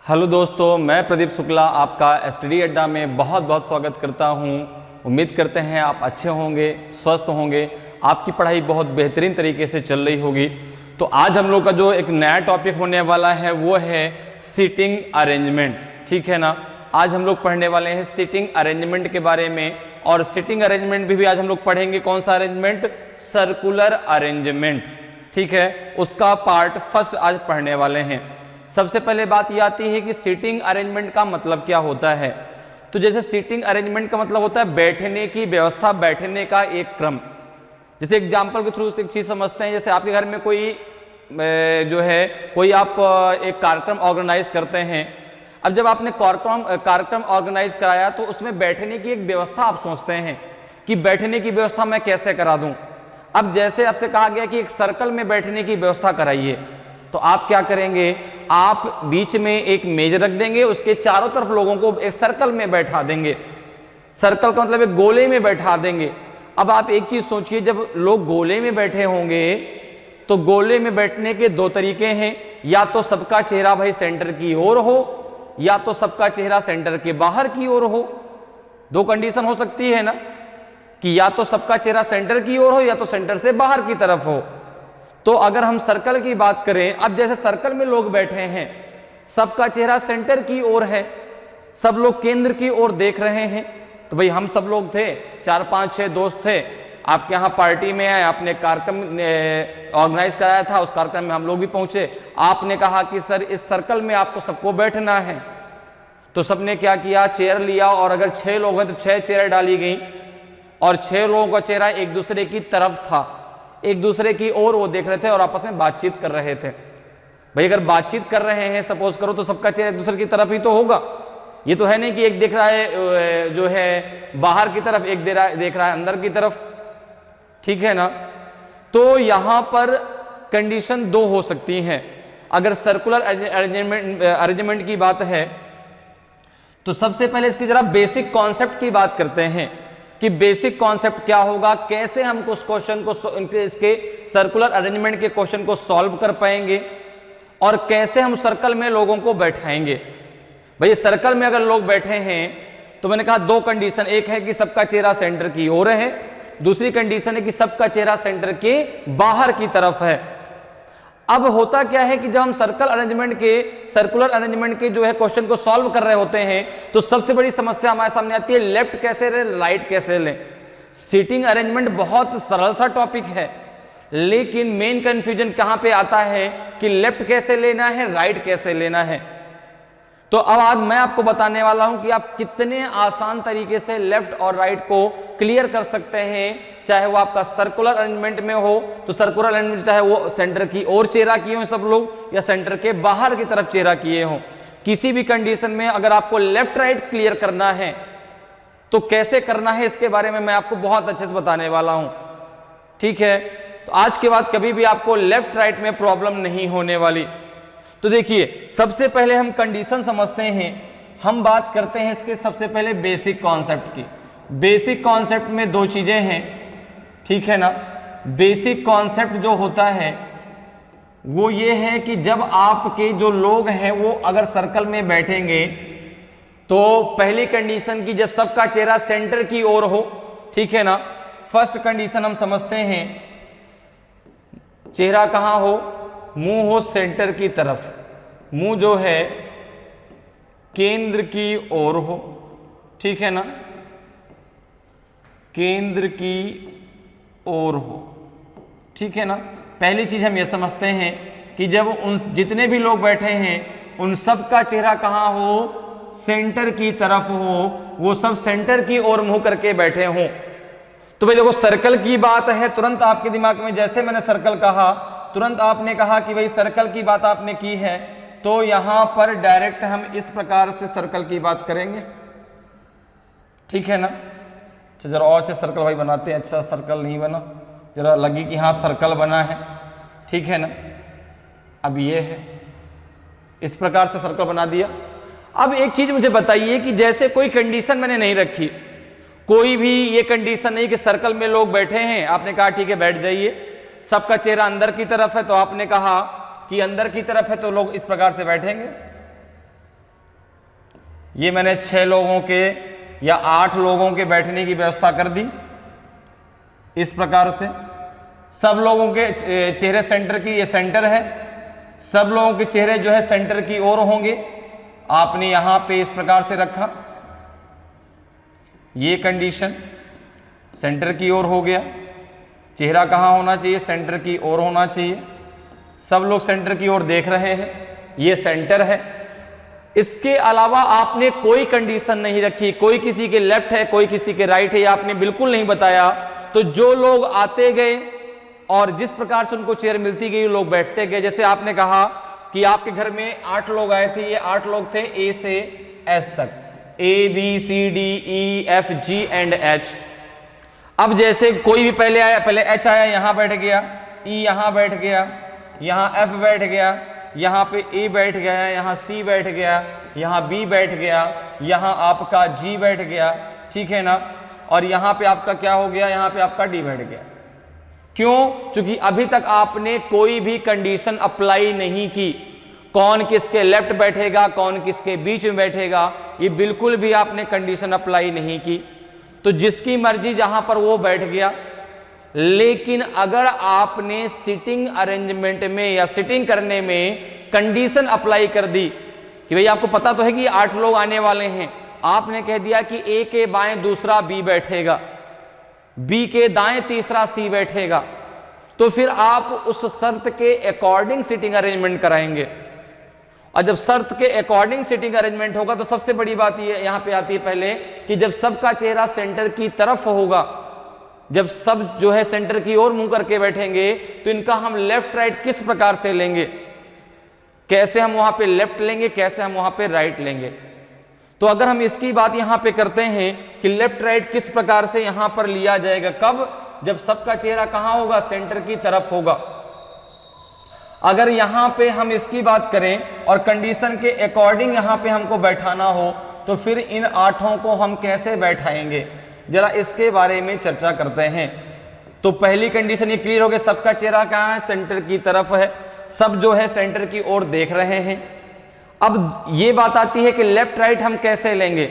Hello दोस्तों, मैं प्रदीप शुक्ला आपका स्टडी अड्डा में बहुत बहुत स्वागत करता हूं। उम्मीद करते हैं आप अच्छे होंगे, स्वस्थ होंगे, आपकी पढ़ाई बहुत बेहतरीन तरीके से चल रही होगी। तो आज हम लोग का जो एक नया टॉपिक होने वाला है वो है सीटिंग अरेंजमेंट। ठीक है ना। आज हम लोग पढ़ने वाले हैं सीटिंग अरेंजमेंट के बारे में। और सीटिंग अरेंजमेंट भी आज हम लोग पढ़ेंगे। कौन सा अरेंजमेंट? Circular arrangement. ठीक है, उसका पार्ट फर्स्ट आज पढ़ने वाले हैं। सबसे पहले बात यह आती है कि सीटिंग अरेंजमेंट का मतलब क्या होता है। तो जैसे सीटिंग अरेंजमेंट का मतलब होता है बैठने की व्यवस्था, बैठने का एक क्रम। जैसे एग्जाम्पल के थ्रू से एक चीज समझते हैं। जैसे आपके घर में कोई कोई आप एक कार्यक्रम ऑर्गेनाइज करते हैं। अब जब आपने कार्यक्रम ऑर्गेनाइज कराया तो उसमें बैठने की एक व्यवस्था आप सोचते हैं कि बैठने की व्यवस्था मैं कैसे करा दूं। अब जैसे आपसे कहा गया कि एक सर्कल में बैठने की व्यवस्था कराइए, तो आप क्या करेंगे? आप बीच में एक मेज रख देंगे, उसके चारों तरफ लोगों को एक सर्कल में बैठा देंगे। सर्कल का मतलब एक गोले में बैठा देंगे। अब आप एक चीज सोचिए, जब लोग गोले में बैठे होंगे तो गोले में बैठने के दो तरीके हैं। या तो सबका चेहरा भाई सेंटर की ओर हो, या तो सबका चेहरा सेंटर के बाहर की ओर हो। दो कंडीशन हो सकती है ना, कि या तो सबका चेहरा सेंटर की ओर हो या तो सेंटर से बाहर की तरफ हो। तो अगर हम सर्कल की बात करें, अब जैसे सर्कल में लोग बैठे हैं, सबका चेहरा सेंटर की ओर है, सब लोग केंद्र की ओर देख रहे हैं। तो भाई हम सब लोग थे, 4 5 6 दोस्त थे, आपके यहाँ पार्टी में आए, आपने कार्यक्रम ऑर्गेनाइज कराया था, उस कार्यक्रम में हम लोग भी पहुंचे। आपने कहा कि सर इस सर्कल में आपको सबको बैठना है। तो सबने क्या किया? चेयर लिया, और अगर 6 लोग हैं तो 6 चेयर डाली गई, और 6 लोगों का चेहरा एक दूसरे की तरफ था, एक दूसरे की ओर वो देख रहे थे और आपस में बातचीत कर रहे थे। भाई अगर बातचीत कर रहे हैं सपोज करो, तो सबका चेहरा एक दूसरे की तरफ ही तो होगा। ये तो है नहीं कि एक देख रहा है जो है बाहर की तरफ, एक देख रहा है अंदर की तरफ। ठीक है ना। तो यहां पर कंडीशन दो हो सकती हैं। अगर सर्कुलर अरेंजमेंट की बात है तो सबसे पहले इसकी जरा बेसिक कॉन्सेप्ट की बात करते हैं कि बेसिक कॉन्सेप्ट क्या होगा, कैसे हम उस क्वेश्चन को इसके सर्कुलर अरेंजमेंट के क्वेश्चन को सॉल्व कर पाएंगे, और कैसे हम सर्कल में लोगों को बैठाएंगे। भाई सर्कल में अगर लोग बैठे हैं तो मैंने कहा दो कंडीशन, एक है कि सबका चेहरा सेंटर की ओर है, दूसरी कंडीशन है कि सबका चेहरा सेंटर के बाहर की तरफ है। अब होता क्या है कि जब हम सर्कुलर अरेंजमेंट के जो है क्वेश्चन को सॉल्व कर रहे होते हैं, तो सबसे बड़ी समस्या हमारे सामने आती है, लेफ्ट कैसे लें, राइट कैसे लें। सीटिंग अरेंजमेंट बहुत सरल सा टॉपिक है, लेकिन मेन कंफ्यूजन कहां पे आता है कि लेफ्ट कैसे लेना है, राइट कैसे लेना है। तो अब आज मैं आपको बताने वाला हूं कि आप कितने आसान तरीके से लेफ्ट और राइट को क्लियर कर सकते हैं। चाहे वो आपका सर्कुलर अरेंजमेंट में हो, तो सर्कुलर अरेंजमेंट चाहे वो सेंटर की ओर चेहरा किए हो सब लोग, या सेंटर के बाहर की तरफ चेहरा किए हो, किसी भी कंडीशन में अगर आपको लेफ्ट राइट क्लियर करना है तो कैसे करना है, इसके बारे में मैं आपको बहुत अच्छे से बताने वाला हूं। ठीक है। तो आज के बाद कभी भी आपको लेफ्ट राइट में प्रॉब्लम नहीं होने वाली। तो देखिए, सबसे पहले हम कंडीशन समझते हैं। हम बात करते हैं इसके सबसे पहले बेसिक कॉन्सेप्ट की। बेसिक कॉन्सेप्ट में दो चीजें हैं। ठीक है ना। बेसिक कॉन्सेप्ट जो होता है वो ये है कि जब आपके जो लोग हैं वो अगर सर्कल में बैठेंगे, तो पहली कंडीशन की जब सबका चेहरा सेंटर की ओर हो। ठीक है ना। फर्स्ट कंडीशन हम समझते हैं, चेहरा कहां हो? मुंह हो सेंटर की तरफ, मुंह जो है केंद्र की ओर हो। ठीक है ना, केंद्र की ओर हो। ठीक है ना। पहली चीज हम ये समझते हैं कि जब उन जितने भी लोग बैठे हैं उन सब का चेहरा कहां हो? सेंटर की तरफ हो, वो सब सेंटर की ओर मुंह करके बैठे हों। तो भाई देखो, सर्कल की बात है, तुरंत आपके दिमाग में जैसे मैंने सर्कल कहा, तुरंत आपने कहा कि भाई सर्कल की बात आपने की है, तो यहां पर डायरेक्ट हम इस प्रकार से सर्कल की बात करेंगे। ठीक है ना। तो जरा और अच्छे सर्कल भाई बनाते हैं। अच्छा सर्कल नहीं बना, जरा लगी कि हाँ सर्कल बना है। ठीक है ना। अब ये है, इस प्रकार से सर्कल बना दिया। अब एक चीज मुझे बताइए कि जैसे कोई कंडीशन मैंने नहीं रखी, कोई भी ये कंडीशन नहीं कि सर्कल में लोग बैठे हैं, आपने कहा ठीक है बैठ जाइए, सबका चेहरा अंदर की तरफ है तो आपने कहा कि अंदर की तरफ है तो लोग इस प्रकार से बैठेंगे। ये मैंने 6 लोगों के या 8 लोगों के बैठने की व्यवस्था कर दी इस प्रकार से। सब लोगों के चेहरे सेंटर की, ये सेंटर है, सब लोगों के चेहरे जो है सेंटर की ओर होंगे। आपने यहां पे इस प्रकार से रखा, ये कंडीशन सेंटर की ओर हो गया। चेहरा कहां होना चाहिए? सेंटर की ओर होना चाहिए। सब लोग सेंटर की ओर देख रहे हैं, ये सेंटर है। इसके अलावा आपने कोई कंडीशन नहीं रखी, कोई किसी के लेफ्ट है, कोई किसी के राइट है, ये आपने बिल्कुल नहीं बताया। तो जो लोग आते गए और जिस प्रकार से उनको चेयर मिलती गई लोग बैठते गए। जैसे आपने कहा कि आपके घर में 8 लोग आए थे, ये 8 लोग थे ए से एस तक, A B C D E F G and H. अब जैसे कोई भी पहले आया, पहले एच आया, यहां बैठ गया, ई यहां बैठ गया, यहां एफ बैठ गया, यहां पे ए बैठ गया, यहां सी बैठ गया, यहां बी बैठ गया, यहां आपका जी बैठ गया, ठीक है ना, और यहां पे आपका क्या हो गया? यहां पे आपका डी बैठ गया। क्यों? क्योंकि अभी तक आपने कोई भी कंडीशन अप्लाई नहीं की। कौन किसके लेफ्ट बैठेगा, कौन किसके बीच में बैठेगा, ये बिल्कुल भी आपने कंडीशन अप्लाई नहीं की। तो जिसकी मर्जी जहां पर वो बैठ गया। लेकिन अगर आपने सिटिंग अरेंजमेंट में या सिटिंग करने में कंडीशन अप्लाई कर दी कि भाई आपको पता तो है कि 8 लोग आने वाले हैं, आपने कह दिया कि ए के बाएं दूसरा बी बैठेगा, बी के दाएं तीसरा सी बैठेगा, तो फिर आप उस शर्त के अकॉर्डिंग सिटिंग अरेंजमेंट कराएंगे। और जब शर्त के अकॉर्डिंग सिटिंग अरेंजमेंट होगा तो सबसे बड़ी बात ये यहां पे आती है पहले कि जब सबका चेहरा सेंटर की तरफ होगा, जब सब जो है सेंटर की ओर मुंह करके बैठेंगे, तो इनका हम लेफ्ट राइट किस प्रकार से लेंगे, कैसे हम वहां पे लेफ्ट लेंगे, कैसे हम वहां पे राइट लेंगे। तो अगर हम इसकी बात यहां पे करते हैं कि लेफ्ट राइट किस प्रकार से यहां पर लिया जाएगा, कब? जब सबका चेहरा कहां होगा? सेंटर की तरफ होगा। अगर यहां पे हम इसकी बात करें और कंडीशन के अकॉर्डिंग यहां पे हमको बैठाना हो, तो फिर इन 8 को हम कैसे बैठाएंगे, जरा इसके बारे में चर्चा करते हैं। तो पहली कंडीशन ये क्लियर हो गई, सबका चेहरा कहां है? सेंटर की तरफ है, सब जो है सेंटर की ओर देख रहे हैं। अब ये बात आती है कि लेफ्ट राइट हम कैसे लेंगे,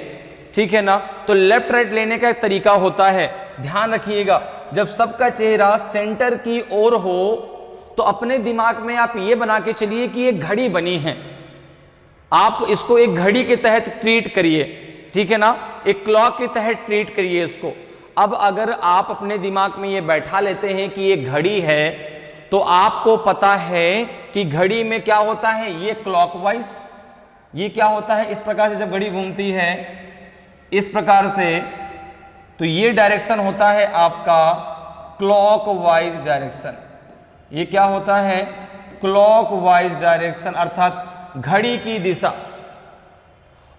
ठीक है ना। तो लेफ्ट राइट लेने का एक तरीका होता है, ध्यान रखिएगा। जब सबका चेहरा सेंटर की ओर हो तो अपने दिमाग में आप ये बना के चलिए कि एक घड़ी बनी है, आप इसको एक घड़ी के तहत ट्रीट करिए, ठीक है ना, एक क्लॉक के तहत ट्रीट करिए इसको। अब अगर आप अपने दिमाग में ये बैठा लेते हैं कि ये घड़ी है, तो आपको पता है कि घड़ी में क्या होता है? ये क्लॉकवाइज, ये क्या होता है? इस प्रकार से जब घड़ी घूमती है इस प्रकार से, तो ये डायरेक्शन होता है आपका क्लॉकवाइज डायरेक्शन। ये क्या होता है? क्लॉकवाइज डायरेक्शन, अर्थात घड़ी की दिशा।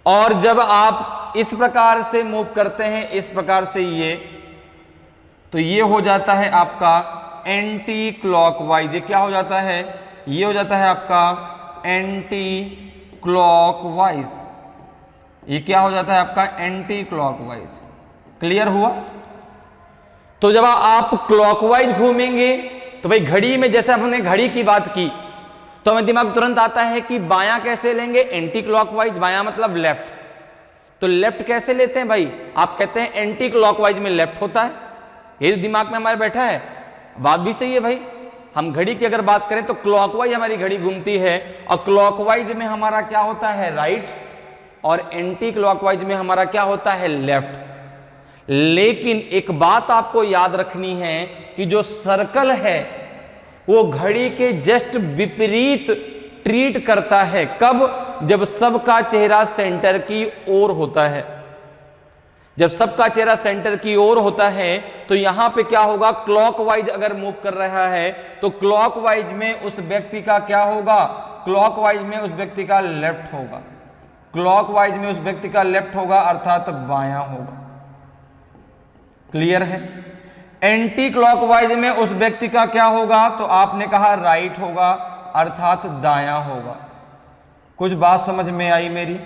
और जब आप इस प्रकार से मूव करते हैं, इस प्रकार से ये, तो ये हो जाता है आपका एंटी क्लॉकवाइज। ये क्या हो जाता है? ये हो जाता है आपका एंटी क्लॉकवाइज। ये क्या हो जाता है आपका? Anti clockwise. क्लियर हुआ? तो जब आप क्लॉकवाइज घूमेंगे तो भाई घड़ी में, जैसे हमने घड़ी की बात की, तो हमें दिमाग तुरंत आता है कि बायां कैसे लेंगे? Anti clockwise. बायां मतलब लेफ्ट। तो लेफ्ट कैसे लेते हैं भाई? आप कहते हैं एंटी क्लॉकवाइज में लेफ्ट होता है, ये दिमाग में हमारे बैठा है। बात भी सही है भाई। हम घड़ी की अगर बात करें तो क्लॉकवाइज हमारी घड़ी घूमती है, और क्लॉकवाइज में हमारा क्या होता है? राइट, और एंटी क्लॉकवाइज में हमारा क्या होता है? लेफ्ट। लेकिन एक बात आपको याद रखनी है कि जो सर्कल है वो घड़ी के जस्ट विपरीत ट्रीट करता है। कब? जब सबका चेहरा सेंटर की ओर होता है। जब सबका चेहरा सेंटर की ओर होता है तो यहां पे क्या होगा? क्लॉकवाइज अगर मूव कर रहा है तो क्लॉकवाइज में उस व्यक्ति का क्या होगा? क्लॉकवाइज में उस व्यक्ति का लेफ्ट होगा। क्लॉकवाइज में उस व्यक्ति का लेफ्ट होगा, अर्थात बायां होगा। क्लियर है? एंटी क्लॉकवाइज में उस व्यक्ति का क्या होगा? तो आपने कहा राइट होगा, अर्थात दायां होगा। कुछ बात समझ में आई मेरी?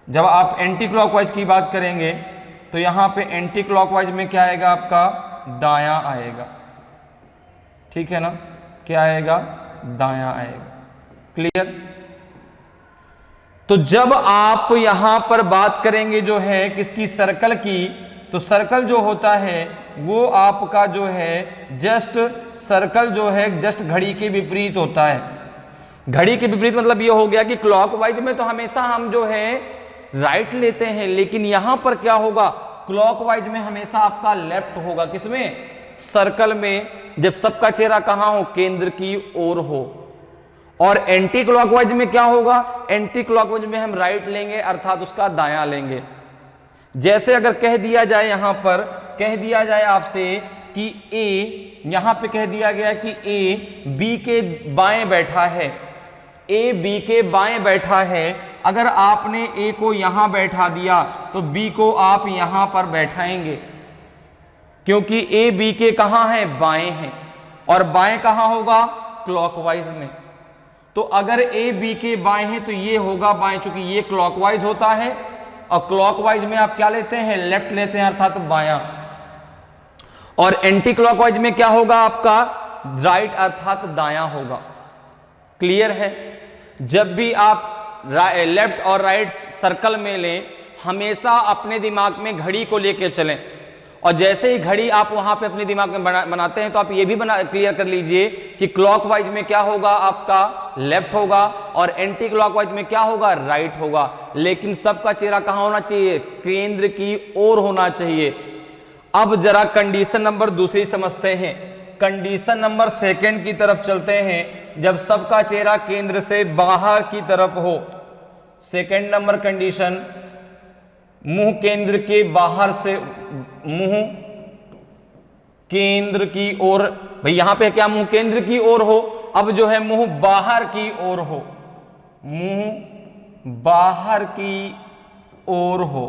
जब आप एंटी क्लॉकवाइज की बात करेंगे तो यहां पे एंटी क्लॉकवाइज में क्या आएगा? आपका दायां आएगा, ठीक है ना। क्या आएगा? दायां आएगा। क्लियर? तो जब आप यहां पर बात करेंगे जो है किसकी, सर्कल की, तो सर्कल जो होता है वो आपका जो है जस्ट सर्कल जो है जस्ट घड़ी के विपरीत होता है। घड़ी के विपरीत मतलब ये हो गया कि क्लॉकवाइज में तो हमेशा हम जो है राइट लेते हैं, लेकिन यहां पर क्या होगा, क्लॉकवाइज में हमेशा आपका लेफ्ट होगा। किसमें, सर्कल में, जब सबका चेहरा कहां हो, केंद्र की ओर हो। और एंटी क्लॉकवाइज में क्या होगा, एंटी क्लॉकवाइज में हम राइट लेंगे अर्थात उसका दायां लेंगे। जैसे अगर कह दिया जाए, यहां पर कह दिया जाए आपसे कि ए, यहां पे कह दिया गया कि ए बी के बाएं बैठा है, ए बी के बाएं बैठा है। अगर आपने ए को यहां बैठा दिया तो बी को आप यहां पर बैठाएंगे, क्योंकि ए बी के कहां है, बाएं हैं, और बाएं कहां होगा, क्लॉकवाइज में। तो अगर ए बी के बाएं हैं तो ये होगा बाएं, चूंकि ये क्लॉकवाइज होता है और क्लॉकवाइज में आप क्या लेते हैं, लेफ्ट लेते हैं अर्थात बायां। और एंटी क्लॉकवाइज में क्या होगा आपका, राइट अर्थात दायां होगा। क्लियर है। जब भी आप लेफ्ट और राइट सर्कल में लें, हमेशा अपने दिमाग में घड़ी को लेके चलें, और जैसे ही घड़ी आप वहां पे अपने दिमाग में बनाते हैं तो आप ये भी क्लियर कर लीजिए कि क्लॉकवाइज में क्या होगा, आपका लेफ्ट होगा, और एंटी क्लॉकवाइज में क्या होगा, राइट होगा। लेकिन सबका चेहरा कहां होना चाहिए, केंद्र की ओर होना चाहिए। अब जरा कंडीशन नंबर दूसरी समझते हैं। कंडीशन नंबर सेकंड की तरफ चलते हैं, जब सबका चेहरा केंद्र से बाहर की तरफ हो। सेकंड नंबर कंडीशन, मुंह केंद्र के बाहर से, मुंह केंद्र की ओर, भाई यहां पे क्या, मुंह केंद्र की ओर हो। अब जो है मुंह बाहर की ओर हो, मुंह बाहर की ओर हो,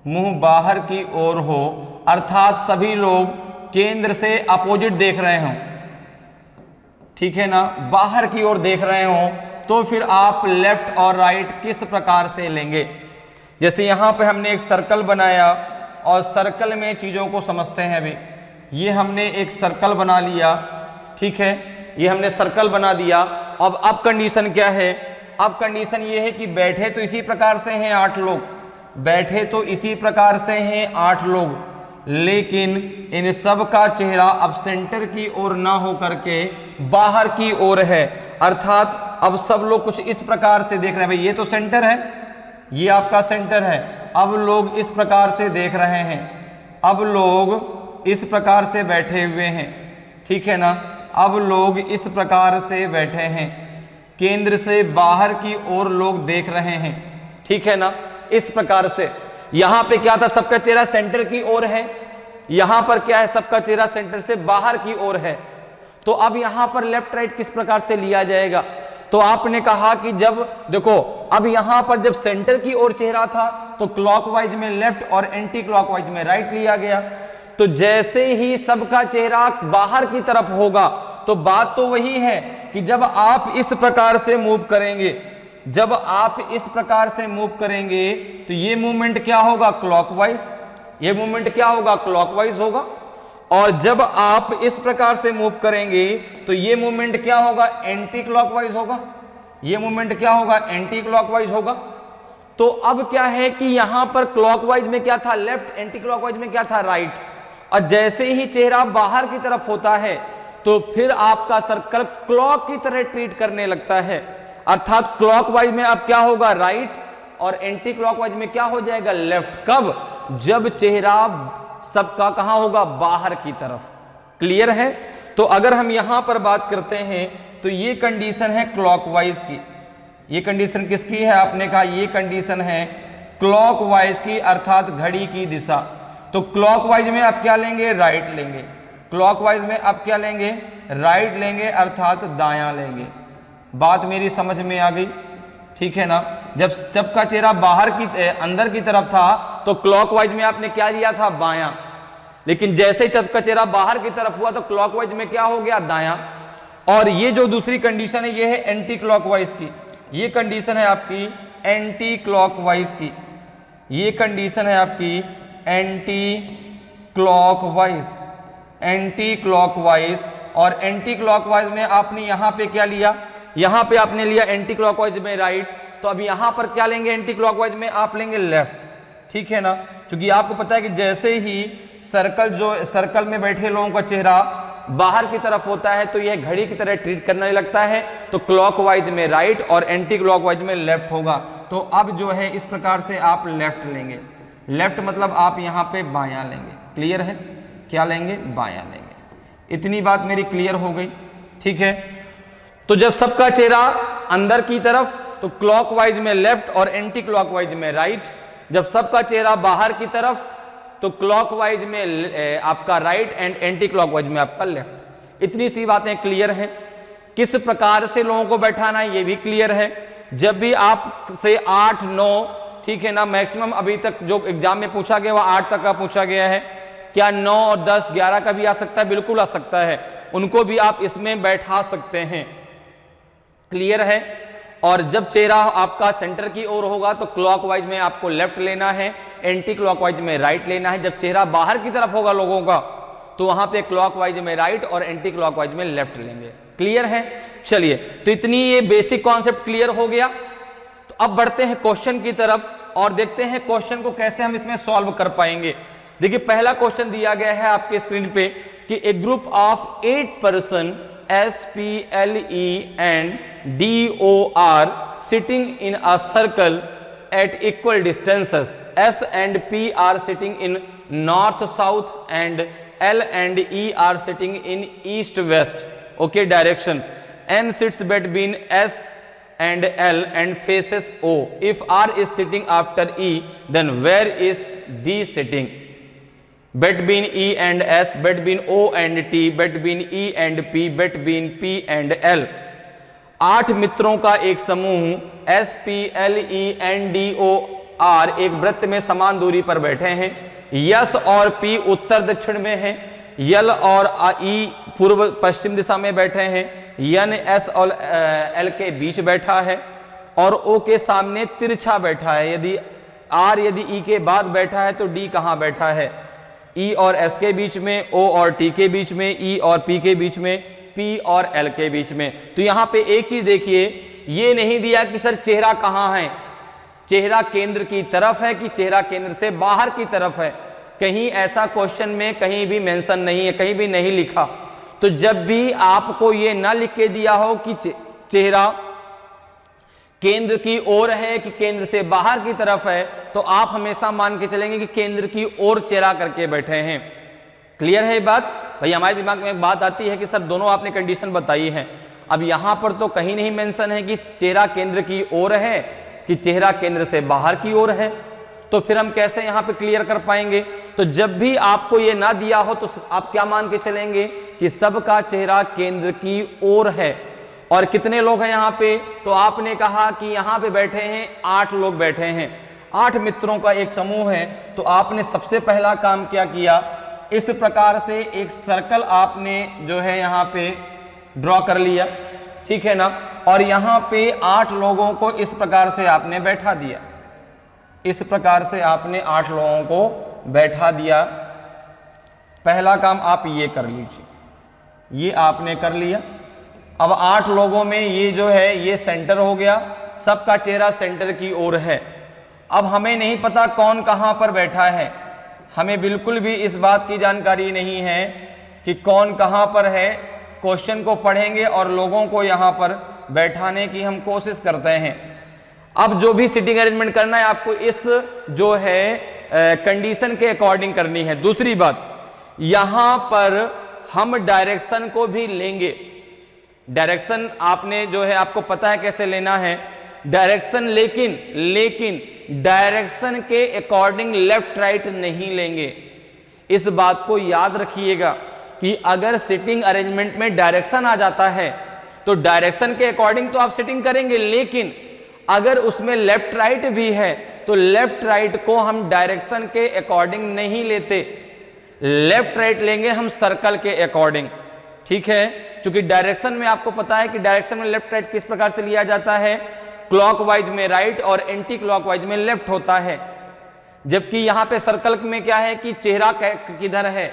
मुंह बाहर की ओर हो, अर्थात सभी लोग केंद्र से अपोजिट देख रहे हो, ठीक है ना, बाहर की ओर देख रहे हो। तो फिर आप लेफ्ट और राइट किस प्रकार से लेंगे। जैसे यहां पे हमने एक सर्कल बनाया और सर्कल में चीजों को समझते हैं। अभी ये हमने एक सर्कल बना लिया, ठीक है, ये हमने सर्कल बना दिया। अब कंडीशन क्या है, अब कंडीशन ये है कि बैठे तो इसी प्रकार से हैं 8 लोग, बैठे तो इसी प्रकार से हैं 8 लोग, लेकिन इन सब का चेहरा अब सेंटर की ओर ना हो करके बाहर की ओर है। अर्थात अब सब लोग कुछ इस प्रकार से देख रहे हैं। भाई ये तो सेंटर है, ये आपका सेंटर है। अब लोग इस प्रकार से देख रहे हैं, अब लोग इस प्रकार से बैठे हुए हैं, ठीक है ना। अब लोग इस प्रकार से बैठे हैं, केंद्र से बाहर की ओर लोग देख रहे हैं, ठीक है ना, इस प्रकार से। यहां पे क्या था, सबका चेहरा सेंटर की ओर है, यहां पर क्या है, सबका चेहरा सेंटर से बाहर की ओर है। तो अब यहां पर लेफ्ट राइट किस प्रकार से लिया जाएगा। तो आपने कहा कि जब देखो, अब यहां पर जब सेंटर की ओर चेहरा था तो क्लॉकवाइज में लेफ्ट और एंटी क्लॉकवाइज में राइट लिया गया। तो जैसे ही सबका चेहरा बाहर की तरफ होगा तो बात तो वही है कि जब आप इस प्रकार से मूव करेंगे, जब आप इस प्रकार से मूव करेंगे तो ये मूवमेंट क्या होगा, क्लॉकवाइज, ये मूवमेंट क्या होगा, क्लॉकवाइज होगा। और जब आप इस प्रकार से मूव करेंगे तो ये मूवमेंट क्या होगा, एंटी क्लॉकवाइज होगा, ये मूवमेंट क्या होगा, एंटी क्लॉकवाइज होगा। तो अब क्या है कि यहां पर क्लॉकवाइज में क्या था, लेफ्ट, एंटी क्लॉकवाइज में क्या था, राइट। और जैसे ही चेहरा बाहर की तरफ होता है तो फिर आपका सर्कल क्लॉक की तरह ट्रीट करने लगता है। अर्थात क्लॉकवाइज में अब क्या होगा, राइट, और एंटी क्लॉकवाइज में क्या हो जाएगा, लेफ्ट। कब, जब चेहरा सबका कहां होगा, बाहर की तरफ। क्लियर है। तो अगर हम यहां पर बात करते हैं तो ये कंडीशन है क्लॉकवाइज की, ये कंडीशन किसकी है, आपने कहा ये कंडीशन है क्लॉकवाइज की, अर्थात घड़ी की दिशा। तो क्लॉकवाइज में आप क्या लेंगे, राइट लेंगे, क्लॉकवाइज में आप क्या लेंगे, राइट लेंगे, अर्थात दायां लेंगे। बात मेरी समझ में आ गई, ठीक है ना। जब का चेहरा बाहर की अंदर की तरफ था तो क्लॉकवाइज में आपने क्या लिया था, बायां। लेकिन जैसे ही जब का चेहरा बाहर की तरफ हुआ तो क्लॉकवाइज में क्या हो गया, दायां। और ये जो दूसरी कंडीशन है ये है एंटी क्लॉकवाइज की, ये कंडीशन है आपकी एंटी क्लॉकवाइज की, ये कंडीशन है आपकी एंटी क्लॉकवाइज, एंटी क्लॉकवाइज। और एंटी क्लॉकवाइज में आपने यहां पे क्या लिया, यहां पे आपने लिया एंटी क्लॉकवाइज में राइट, तो अब यहां पर क्या लेंगे, एंटी क्लॉकवाइज में आप लेंगे लेफ्ट, ठीक है ना। क्योंकि आपको पता है कि जैसे ही सर्कल में बैठे लोगों का चेहरा बाहर की तरफ होता है तो यह घड़ी की तरह ट्रीट करने लगता है, तो क्लॉकवाइज में राइट और एंटी क्लॉकवाइज में लेफ्ट होगा। तो अब जो है इस प्रकार से आप लेफ्ट लेंगे, लेफ्ट मतलब आप यहां पे बायां लेंगे, क्लियर है, क्या लेंगे, बायां लेंगे। इतनी बात मेरी क्लियर हो गई, ठीक है। तो जब सबका चेहरा अंदर की तरफ तो क्लॉकवाइज में लेफ्ट और एंटी क्लॉकवाइज में राइट, जब सबका चेहरा बाहर की तरफ तो क्लॉकवाइज में आपका राइट एंड एंटी क्लॉकवाइज में आपका लेफ्ट। इतनी सी बातें क्लियर हैं। किस प्रकार से लोगों को बैठाना है ये भी क्लियर है। जब भी आप से 8, 9, ठीक है ना, मैक्सिमम अभी तक जो एग्जाम में पूछा गया वह 8 तक का पूछा गया है, क्या 9 और 10, 11 का भी आ सकता है, बिल्कुल आ सकता है, उनको भी आप इसमें बैठा सकते हैं, क्लियर है। और जब चेहरा आपका सेंटर की ओर होगा तो क्लॉकवाइज में आपको लेफ्ट लेना है, एंटी क्लॉकवाइज में राइट लेना है। जब चेहरा बाहर की तरफ होगा लोगों का तो वहां पे क्लॉकवाइज में राइट और एंटी क्लॉकवाइज में लेफ्ट लेंगे, क्लियर है। चलिए, तो इतनी ये बेसिक कॉन्सेप्ट क्लियर हो गया। तो अब बढ़ते हैं क्वेश्चन की तरफ और देखते हैं क्वेश्चन को कैसे हम इसमें सॉल्व कर पाएंगे। देखिए, पहला क्वेश्चन दिया गया है आपके स्क्रीन पे कि a group of 8 person SPLE and DO are sitting in a circle at equal distances. S and P are sitting in north south and L and E are sitting in east west, okay, directions. N sits between S and L and faces O. If R is sitting after E, then where is D sitting? Between E and S, between O and T, between E and P, between P and L. 8 मित्रों का एक समूह SPLE and DO R एक वृत्त में समान दूरी पर बैठे हैं। यस और P उत्तर दक्षिण में हैं, यल और E पूर्व पश्चिम दिशा में बैठे हैं, यन S और L के बीच बैठा है और O के सामने तिरछा बैठा है। यदि R यदि E के बाद बैठा है तो D कहाँ बैठा है, E और S के बीच में, O और T के बीच में, E और P के बीच में, P और L के बीच में। तो यहां पे एक चीज देखिए, ये नहीं दिया कि सर चेहरा कहां है, चेहरा केंद्र की तरफ है कि चेहरा केंद्र से बाहर की तरफ है, कहीं ऐसा क्वेश्चन में कहीं भी मेंशन नहीं है, कहीं भी नहीं लिखा। तो जब भी आपको ये ना लिख के दिया हो कि चेहरा केंद्र की ओर है कि केंद्र से बाहर की तरफ है, तो आप हमेशा मान के चलेंगे कि केंद्र की ओर चेहरा करके बैठे हैं। क्लियर है ये बात भाई? हमारे दिमाग में एक बात आती है कि सर दोनों आपने कंडीशन बताई है, अब यहां पर तो कहीं नहीं मेंशन है कि चेहरा केंद्र की ओर है कि चेहरा केंद्र से बाहर की ओर है, तो फिर हम कैसे यहां पे क्लियर कर पाएंगे? तो जब भी आपको ये ना दिया हो तो आप क्या मान के चलेंगे कि सबका चेहरा केंद्र की ओर है। और कितने लोग हैं यहाँ पे? तो आपने कहा कि यहाँ पे बैठे हैं 8 लोग बैठे हैं, 8 मित्रों का एक समूह है। तो आपने सबसे पहला काम क्या किया, इस प्रकार से एक सर्कल आपने जो है यहाँ पे ड्रॉ कर लिया, ठीक है ना। और यहाँ पे 8 लोगों को इस प्रकार से आपने बैठा दिया, इस प्रकार से आपने 8 लोगों को बैठा दिया। पहला काम आप ये कर लीजिए, ये आपने कर लिया। अब 8 लोगों में ये जो है ये सेंटर हो गया, सबका चेहरा सेंटर की ओर है। अब हमें नहीं पता कौन कहां पर बैठा है, हमें बिल्कुल भी इस बात की जानकारी नहीं है कि कौन कहां पर है। क्वेश्चन को पढ़ेंगे और लोगों को यहां पर बैठाने की हम कोशिश करते हैं। अब जो भी सिटिंग अरेंजमेंट करना है आपको इस जो है कंडीशन के अकॉर्डिंग करनी है। दूसरी बात, यहां पर हम डायरेक्शन को भी लेंगे। डायरेक्शन आपने जो है आपको पता है कैसे लेना है डायरेक्शन, लेकिन डायरेक्शन के अकॉर्डिंग लेफ्ट राइट नहीं लेंगे। इस बात को याद रखिएगा कि अगर सिटिंग अरेंजमेंट में डायरेक्शन आ जाता है तो डायरेक्शन के अकॉर्डिंग तो आप सिटिंग करेंगे, लेकिन अगर उसमें लेफ्ट राइट भी है तो लेफ्ट राइट को हम डायरेक्शन के अकॉर्डिंग नहीं लेते, लेफ्ट राइट लेंगे हम सर्कल के अकॉर्डिंग, ठीक है। क्योंकि डायरेक्शन में आपको पता है कि डायरेक्शन में लेफ्ट राइट किस प्रकार से लिया जाता है, क्लॉकवाइज में राइट और एंटी क्लॉकवाइज में लेफ्ट होता है। जबकि यहां पे सर्कल में क्या है कि चेहरा किधर है,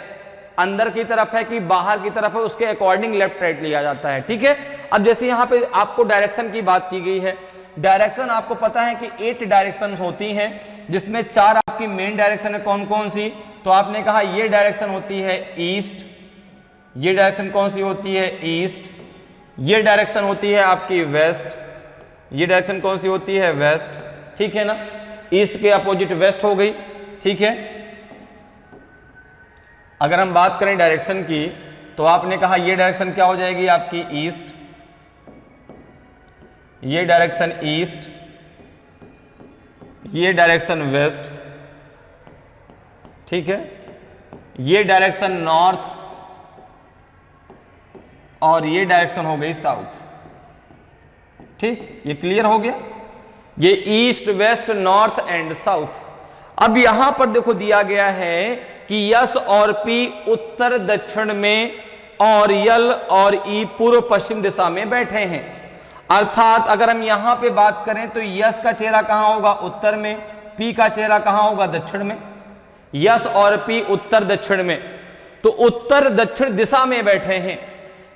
अंदर की तरफ है कि बाहर की तरफ है, उसके अकॉर्डिंग लेफ्ट राइट लिया जाता है, ठीक है। अब जैसे यहां पे आपको डायरेक्शन की बात की गई है, डायरेक्शन आपको पता है कि 8 डायरेक्शन होती हैं, जिसमें 4 आपकी मेन डायरेक्शन है। कौन कौन सी? तो आपने कहा ये डायरेक्शन होती है ईस्ट, ये डायरेक्शन कौन सी होती है? ईस्ट। ये डायरेक्शन होती है आपकी वेस्ट, ये डायरेक्शन कौन सी होती है? वेस्ट। ठीक है ना, ईस्ट के अपोजिट वेस्ट हो गई। ठीक है, अगर हम बात करें डायरेक्शन की तो आपने कहा ये डायरेक्शन क्या हो जाएगी आपकी? ईस्ट, ये डायरेक्शन ईस्ट, ये डायरेक्शन वेस्ट। ठीक है, ये डायरेक्शन नॉर्थ और ये डायरेक्शन हो गई साउथ। ठीक, ये क्लियर हो गया, ये east west north and south. अब यहां पर देखो दिया गया है कि यस और पी उत्तर दक्षिण में और यल और ई पूर्व पश्चिम दिशा में बैठे हैं। अर्थात अगर हम यहां पे बात करें तो यस का चेहरा कहां होगा? उत्तर में। पी का चेहरा कहां होगा? दक्षिण में। यस और पी उत्तर दक्षिण में, तो उत्तर दक्षिण दिशा में बैठे हैं।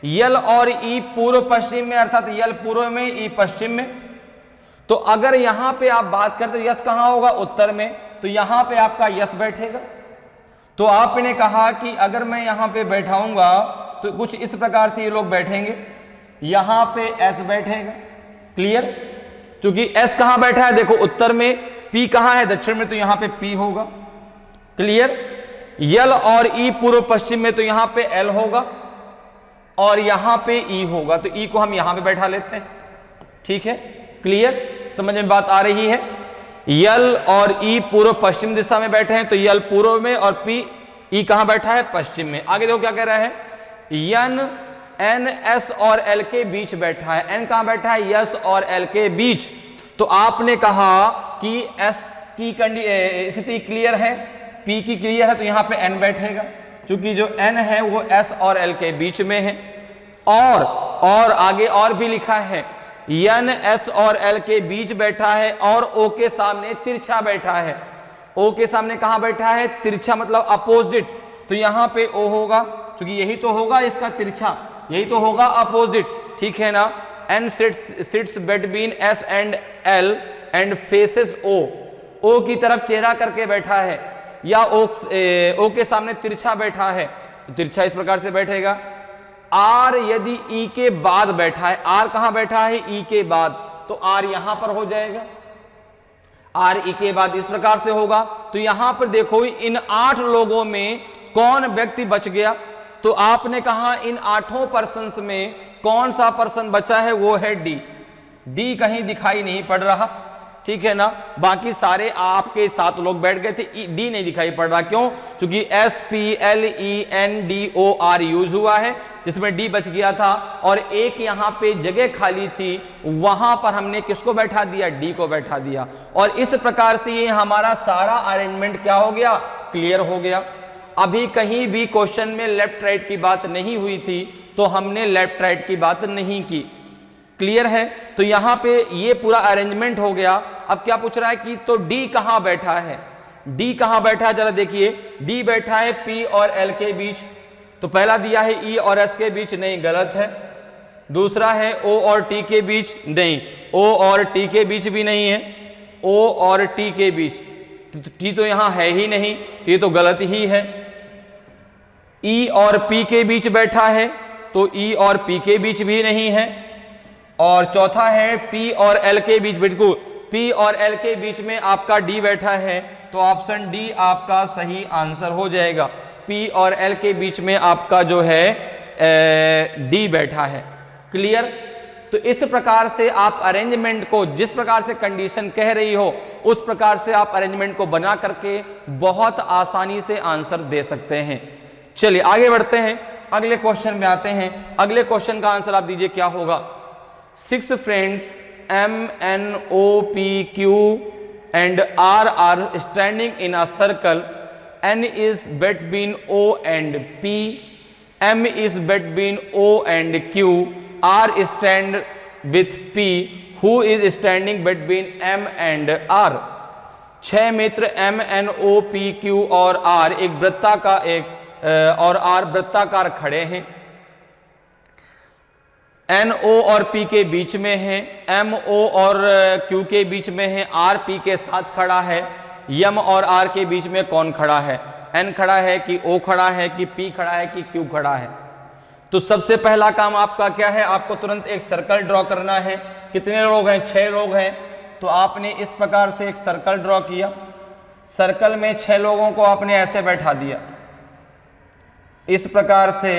यल और ई पूर्व पश्चिम में, अर्थात यल पूर्व में, ई पश्चिम में। तो अगर यहां पे आप बात करते तो यस कहां होगा? उत्तर में, तो यहां पे आपका यस बैठेगा। तो आपने कहा कि अगर मैं यहां पे बैठाऊंगा तो कुछ इस प्रकार से ये लोग बैठेंगे, यहां पे एस बैठेगा। क्लियर, क्योंकि एस कहां बैठा है? देखो उत्तर में, पी कहां है? दक्षिण में, तो यहां पे पी होगा। क्लियर, यल और ई पूर्व पश्चिम में, तो यहां पे एल होगा और यहां पे ई होगा, तो ई को हम यहां पे बैठा लेते हैं। ठीक है, क्लियर, समझ में बात आ रही है? यल और ई पूर्व पश्चिम दिशा में बैठे हैं, तो यल पूर्व में और पी ई कहां बैठा है? पश्चिम में। आगे देखो क्या कह रहा है? यन एन एस और एल के बीच बैठा है। एन कहां बैठा है? यस और एल के बीच। तो आपने कहा कि एस की स्थिति क्लियर है, पी की क्लियर है, तो यहां पे एन बैठेगा, क्योंकि जो एन है वो एस और एल के बीच में है। और आगे और भी लिखा है, यन एस और एल के बीच बैठा है और ओ के सामने तिरछा बैठा है। ओ के सामने कहां बैठा है? तिरछा, मतलब अपोजिट। तो यहां पे ओ होगा, क्योंकि यही तो होगा इसका तिरछा, यही तो होगा अपोजिट। ठीक है ना? N sits between S and L and faces O. O की तरफ चेहरा करके बैठा है, या ओ के सामने तिरछा बैठा है, तो तिरछा इस प्रकार से बैठेगा। आर यदि ई के बाद बैठा है, आर कहां बैठा है? ई के बाद, तो आर यहां पर हो जाएगा। आर ई के बाद इस प्रकार से होगा। तो यहां पर देखो इन 8 लोगों में कौन व्यक्ति बच गया? तो आपने कहा इन 8 पर्सन्स में कौन सा पर्सन बचा है? वो है डी। डी कहीं दिखाई नहीं पड़ रहा। ठीक है ना, बाकी सारे आपके 7 लोग बैठ गए थे, डी नहीं दिखाई पड़ रहा। क्यों? क्योंकि S P L E N D O R use हुआ है, जिसमें डी बच गया था, और एक यहां पे जगह खाली थी, वहां पर हमने किसको बैठा दिया? डी को बैठा दिया। और इस प्रकार से ये हमारा सारा अरेंजमेंट क्या हो गया? क्लियर हो गया। अभी कहीं भी क्वेश्चन में लेफ्ट राइट की बात नहीं हुई थी, तो हमने लेफ्ट राइट की बात नहीं की। क्लियर है? तो यहां पे ये पूरा अरेंजमेंट हो गया। अब क्या पूछ रहा है कि तो डी कहां बैठा है? डी कहां बैठा है? जरा देखिए, डी बैठा है पी और एल के बीच। तो पहला दिया है ई और एस के बीच, नहीं, गलत है। दूसरा है ओ और टी के बीच, नहीं, ओ और टी के बीच भी नहीं है। ओ और टी के बीच, टी तो यहां है ही नहीं, तो ये तो गलत ही है। ई और पी के बीच बैठा है, तो ई और पी के बीच भी नहीं है। और चौथा है पी और एल के बीच, बिल्कुल पी और एल के बीच में आपका डी बैठा है, तो ऑप्शन डी आपका सही आंसर हो जाएगा। पी और एल के बीच में आपका जो है डी बैठा है। क्लियर? तो इस प्रकार से आप अरेंजमेंट को, जिस प्रकार से कंडीशन कह रही हो, उस प्रकार से आप अरेंजमेंट को बना करके बहुत आसानी से आंसर दे सकते हैं। चलिए आगे बढ़ते हैं, अगले क्वेश्चन में आते हैं। अगले क्वेश्चन का आंसर आप दीजिए क्या होगा? 6 friends M N O P Q and R are standing in a circle. N is between O and P. M is between O and Q. R stand with P. Who is standing between M and R? 6 Mitra M N O P Q और R एक वृत्ताकार और R वृत्ताकार खड़े हैं। N O और P के बीच में है, एम ओ और क्यू के बीच में है, आर पी के साथ खड़ा है, एम और आर के बीच में कौन खड़ा है? एन खड़ा है कि ओ खड़ा है कि पी खड़ा है कि क्यू खड़ा है? तो सबसे पहला काम आपका क्या है? आपको तुरंत एक सर्कल ड्रॉ करना है। कितने लोग हैं? 6 लोग हैं। तो आपने इस प्रकार से एक सर्कल ड्रॉ किया। सर्कल में 6 लोगों को आपने ऐसे बैठा दिया, इस प्रकार से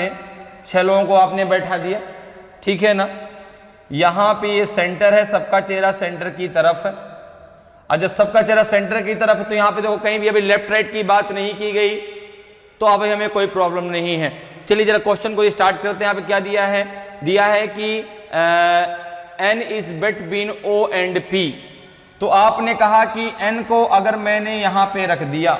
6 लोगों को आपने बैठा दिया, ठीक है ना। यहां पे ये सेंटर है, सबका चेहरा सेंटर की तरफ है। और जब सबका चेहरा सेंटर की तरफ है तो यहां पे देखो कहीं भी अभी लेफ्ट राइट की बात नहीं की गई, तो अभी हमें कोई प्रॉब्लम नहीं है। चलिए जरा क्वेश्चन को स्टार्ट करते हैं। यहाँ पे क्या दिया है? दिया है कि n is between o and p। तो आपने कहा कि n को अगर मैंने यहां पे रख दिया,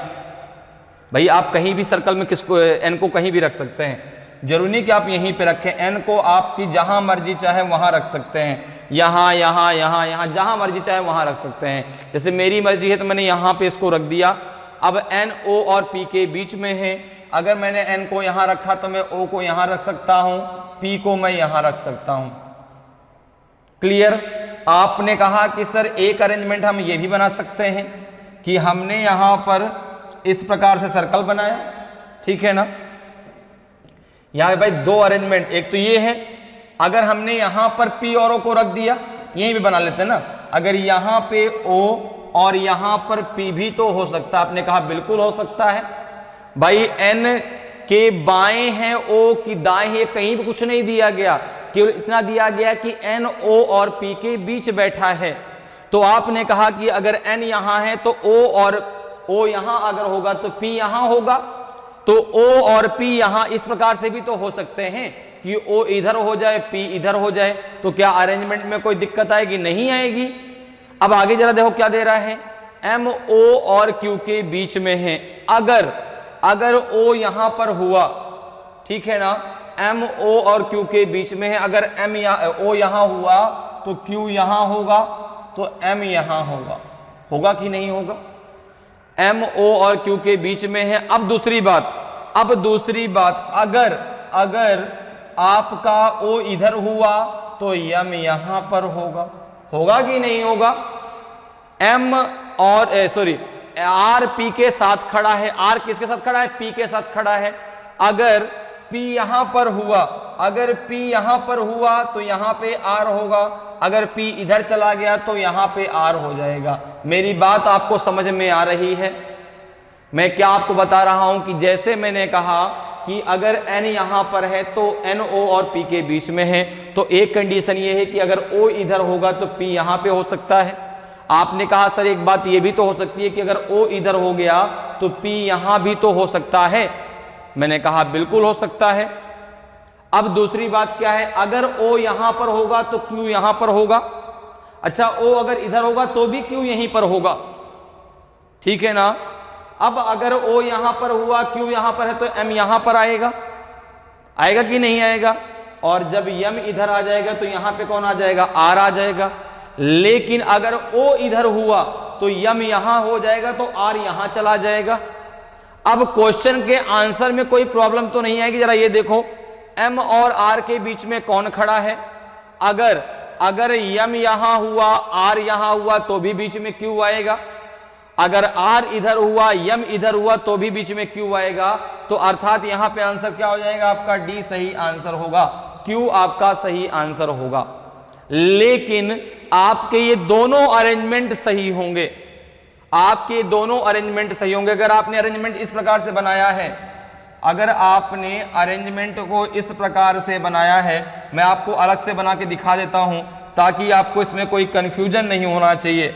भाई आप कहीं भी सर्कल में किसको n को कहीं भी रख सकते हैं, जरूरी नहीं कि आप यहीं पे रखें। n को आपकी जहां मर्जी चाहे वहां रख सकते हैं, यहां यहां यहां यहां, जहां मर्जी चाहे वहां रख सकते हैं। जैसे मेरी मर्जी है तो मैंने यहां पे इसको रख दिया। अब n o और p के बीच में है, अगर मैंने n को यहां रखा तो मैं o को यहां रख सकता हूं, p को मैं यहां रख सकता हूं। क्लियर? आपने कहा कि सर एक अरेंजमेंट हम ये भी बना सकते हैं कि हमने यहां पर इस प्रकार से सर्कल बनाया, ठीक है ना। यहां पे भाई 2 अरेंजमेंट, एक तो ये है, अगर हमने यहां पर p और o को रख दिया, यहीं भी बना लेते हैं ना। अगर यहां पे o और यहां पर p भी तो हो सकता है। आपने कहा बिल्कुल हो सकता है। भाई n के बाएं हैं o की दाएं है, कहीं भी कुछ नहीं दिया गया, केवल इतना दिया गया कि n o और p के बीच बैठा है। तो आपने कहा कि अगर n यहां है तो o और o यहां अगर होगा तो p यहां होगा, तो o और p यहां इस प्रकार से भी तो हो सकते हैं कि o इधर हो जाए p इधर हो जाए। तो क्या अरेंजमेंट में कोई दिक्कत आएगी? नहीं आएगी। अब आगे जरा देखो क्या दे रहा है, m o और q के बीच में है। अगर o यहां पर हुआ, ठीक है ना, m o और q के बीच में है, अगर o यहां हुआ तो q यहां होगा, तो m यहां होगा। होगा कि नहीं होगा? m o और q के बीच में है। अब दूसरी बात, अगर आपका o इधर हुआ तो m यहां पर होगा। होगा कि नहीं होगा? m और r p के साथ खड़ा है। r किसके साथ खड़ा है? p के साथ खड़ा है। अगर p यहां पर हुआ तो यहां पे r होगा, अगर p इधर चला गया तो यहां पे r हो जाएगा। मेरी बात आपको समझ में आ रही है? मैं क्या आपको बता रहा हूं कि जैसे मैंने कहा कि अगर n यहां पर है तो n o और p के बीच में है, तो एक कंडीशन ये है कि अगर o इधर होगा तो p यहां पे हो सकता है। आपने कहा सर एक बात ये भी तो हो सकती है कि अगर o इधर हो गया तो p यहां भी तो हो सकता है। मैंने कहा बिल्कुल हो सकता है। अब दूसरी बात क्या है, अगर o यहां पर होगा तो q यहां पर होगा। अच्छा, o अगर इधर होगा तो भी q यहीं पर होगा, ठीक है ना। अब अगर o यहां पर हुआ, q यहां पर है, तो m यहां पर आएगा कि नहीं आएगा? और जब m इधर आ जाएगा तो यहां पे कौन आ जाएगा? r आ जाएगा। लेकिन अगर o इधर हुआ तो m यहां हो जाएगा, तो r यहां चला जाएगा। अब क्वेश्चन के आंसर में कोई प्रॉब्लम तो नहीं आएगी। जरा ये देखो, m और r के बीच में कौन खड़ा है? अगर m यहां हुआ, r यहां हुआ तो भी बीच में q आएगा। अगर r इधर हुआ, m इधर हुआ तो भी बीच में q आएगा। तो अर्थात यहां पे आंसर क्या हो जाएगा? आपका d सही आंसर होगा, q आपका सही आंसर होगा। लेकिन आपके ये दोनों अरेंजमेंट सही होंगे, अगर आपने अरेंजमेंट इस प्रकार से बनाया है, अगर आपने अरेंजमेंट को इस प्रकार से बनाया है, मैं आपको अलग से बना के दिखा देता हूं ताकि आपको इसमें कोई कंफ्यूजन नहीं होना चाहिए।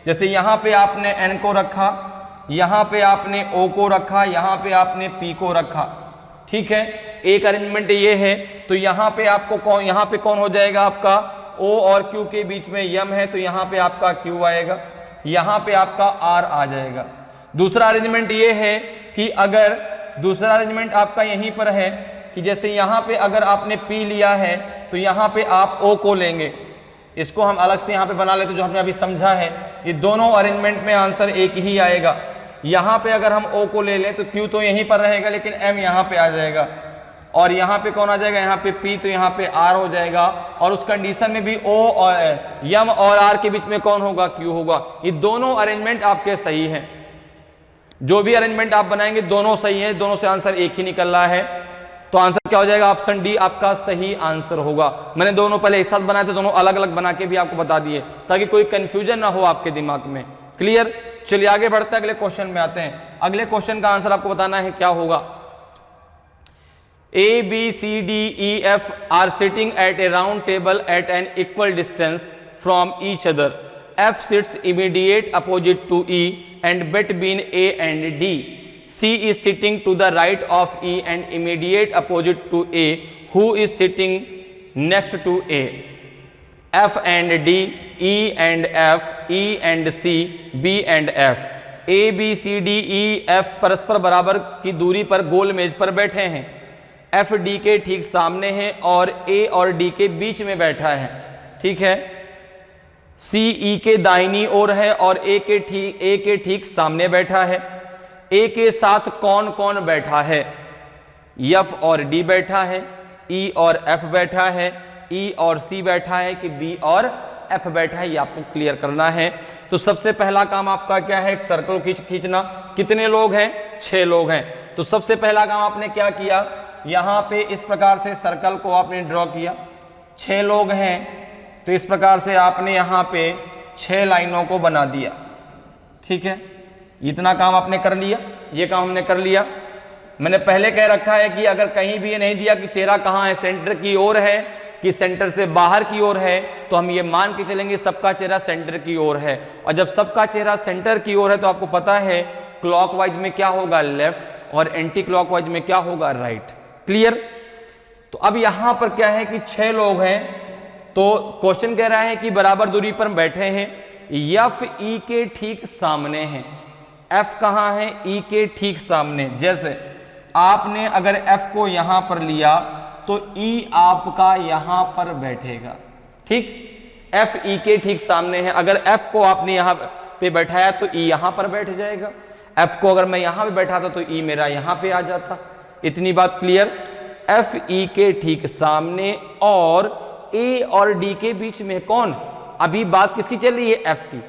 जैसे यहां पे आपने n को रखा, यहां पे आपने o को रखा, यहां पे आपने p को रखा, ठीक है। एक अरेंजमेंट ये है। तो यहां पे आपको यहां पे कौन हो जाएगा? आपका o और q के बीच में m है, तो यहां पे आपका q आएगा, यहां पे आपका r आ जाएगा। दूसरा अरेंजमेंट ये है कि अगर दूसरा अरेंजमेंट आपका यहीं पर है कि जैसे यहां पे अगर आपने p लिया है तो यहां पे आप o को लेंगे। इसको हम अलग से यहां पे बना लेते जो हमने अभी समझा है। ये दोनों अरेंजमेंट में आंसर एक ही आएगा। यहां पे अगर हम o को ले लें तो q तो यहीं पर रहेगा, लेकिन m यहां पे आ जाएगा। और यहाँ पे कौन आ जाएगा, यहाँ पे P, तो यहाँ पे R हो जाएगा। और उस कंडीशन में भी O और M और R के बीच में कौन होगा, Q होगा। ये दोनों अरेंजमेंट आपके सही हैं, जो भी अरेंजमेंट आप बनाएंगे दोनों सही है, दोनों से आंसर एक ही निकल रहा है। तो आंसर क्या हो जाएगा, ऑप्शन डी आपका सही आंसर होगा। मैंने दोनों पहले एक साथ बनाए थे, दोनों अलग अलग बना के भी आपको बता दिए ताकि कोई कंफ्यूजन ना हो आपके दिमाग में। क्लियर, चलिए आगे बढ़ते हैं, अगले क्वेश्चन में आते हैं। अगले क्वेश्चन का आंसर आपको बताना है क्या होगा। A, B, C, D, E, F are sitting at a round table at an equal distance from each other. F sits immediate opposite to E and between A and D. C is sitting to the right of E and immediate opposite to A, who is sitting next to A. F and D, E and F, E and C, B and F. A, B, C, D, E, F परस्पर बराबर की दूरी पर गोल मेज पर बैठे हैं। F D के ठीक सामने है और A और D के बीच में बैठा है। ठीक है, C E के दाहिनी ओर है और A के ठीक सामने बैठा है। A के साथ कौन कौन बैठा है, F और D बैठा है, E और F बैठा है, E और C बैठा है कि B और F बैठा है, ये आपको क्लियर करना है। तो सबसे पहला काम आपका क्या है, एक सर्कल खींचना। कितने लोग हैं, 6 लोग हैं। तो सबसे पहला काम आपने क्या किया, यहाँ पे इस प्रकार से सर्कल को आपने ड्रॉ किया। 6 लोग हैं तो इस प्रकार से आपने यहाँ पे 6 लाइनों को बना दिया। ठीक है, इतना काम आपने कर लिया, ये काम हमने कर लिया। मैंने पहले कह रखा है कि अगर कहीं भी ये नहीं दिया कि चेहरा कहाँ है, सेंटर की ओर है कि सेंटर से बाहर की ओर है, तो हम ये मान के चलेंगे सबका चेहरा सेंटर की ओर है। और जब सबका चेहरा सेंटर की ओर है तो आपको पता है क्लॉकवाइज में क्या होगा, लेफ्ट, और एंटी क्लॉकवाइज में क्या होगा, राइट। क्लियर। तो अब यहां पर क्या है कि 6 लोग हैं, तो क्वेश्चन कह रहा है कि बराबर दूरी पर बैठे हैं, F E के ठीक सामने हैं। F कहां है, E के ठीक सामने। जैसे आपने अगर F को यहां पर लिया तो E आपका यहां पर बैठेगा। ठीक, F E के ठीक सामने है। अगर F को आपने यहां पे बैठाया तो E यहां पर बैठ जाएगा। F को अगर मैं यहां पे बैठाता तो E मेरा यहां पे आ जाता। इतनी बात क्लियर। F E के ठीक सामने और A और D के बीच में कौन, अभी बात किसकी चल रही है, F की।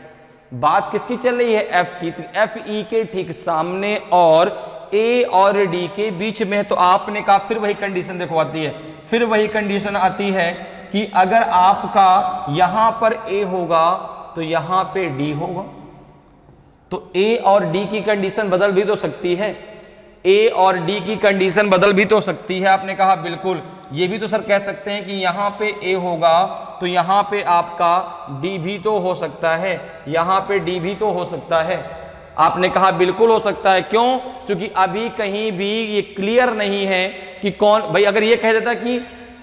बात किसकी चल रही है, F की। तो F E के ठीक सामने और A और D के बीच में है। तो आपने कहा, फिर वही कंडीशन देखो आती है, फिर वही कंडीशन आती है कि अगर आपका यहां पर A होगा तो यहां पे D होगा। तो A और D की कंडीशन बदल भी तो सकती है, A और D की कंडीशन बदल भी तो सकती है। आपने कहा बिल्कुल, ये भी तो सर कह सकते हैं कि यहाँ पे A होगा तो यहाँ पे आपका D भी तो हो सकता है, यहाँ पे D भी तो हो सकता है। आपने कहा बिल्कुल हो सकता है। क्यों, क्योंकि अभी कहीं भी ये क्लियर नहीं है कि कौन। भाई अगर ये कह देता कि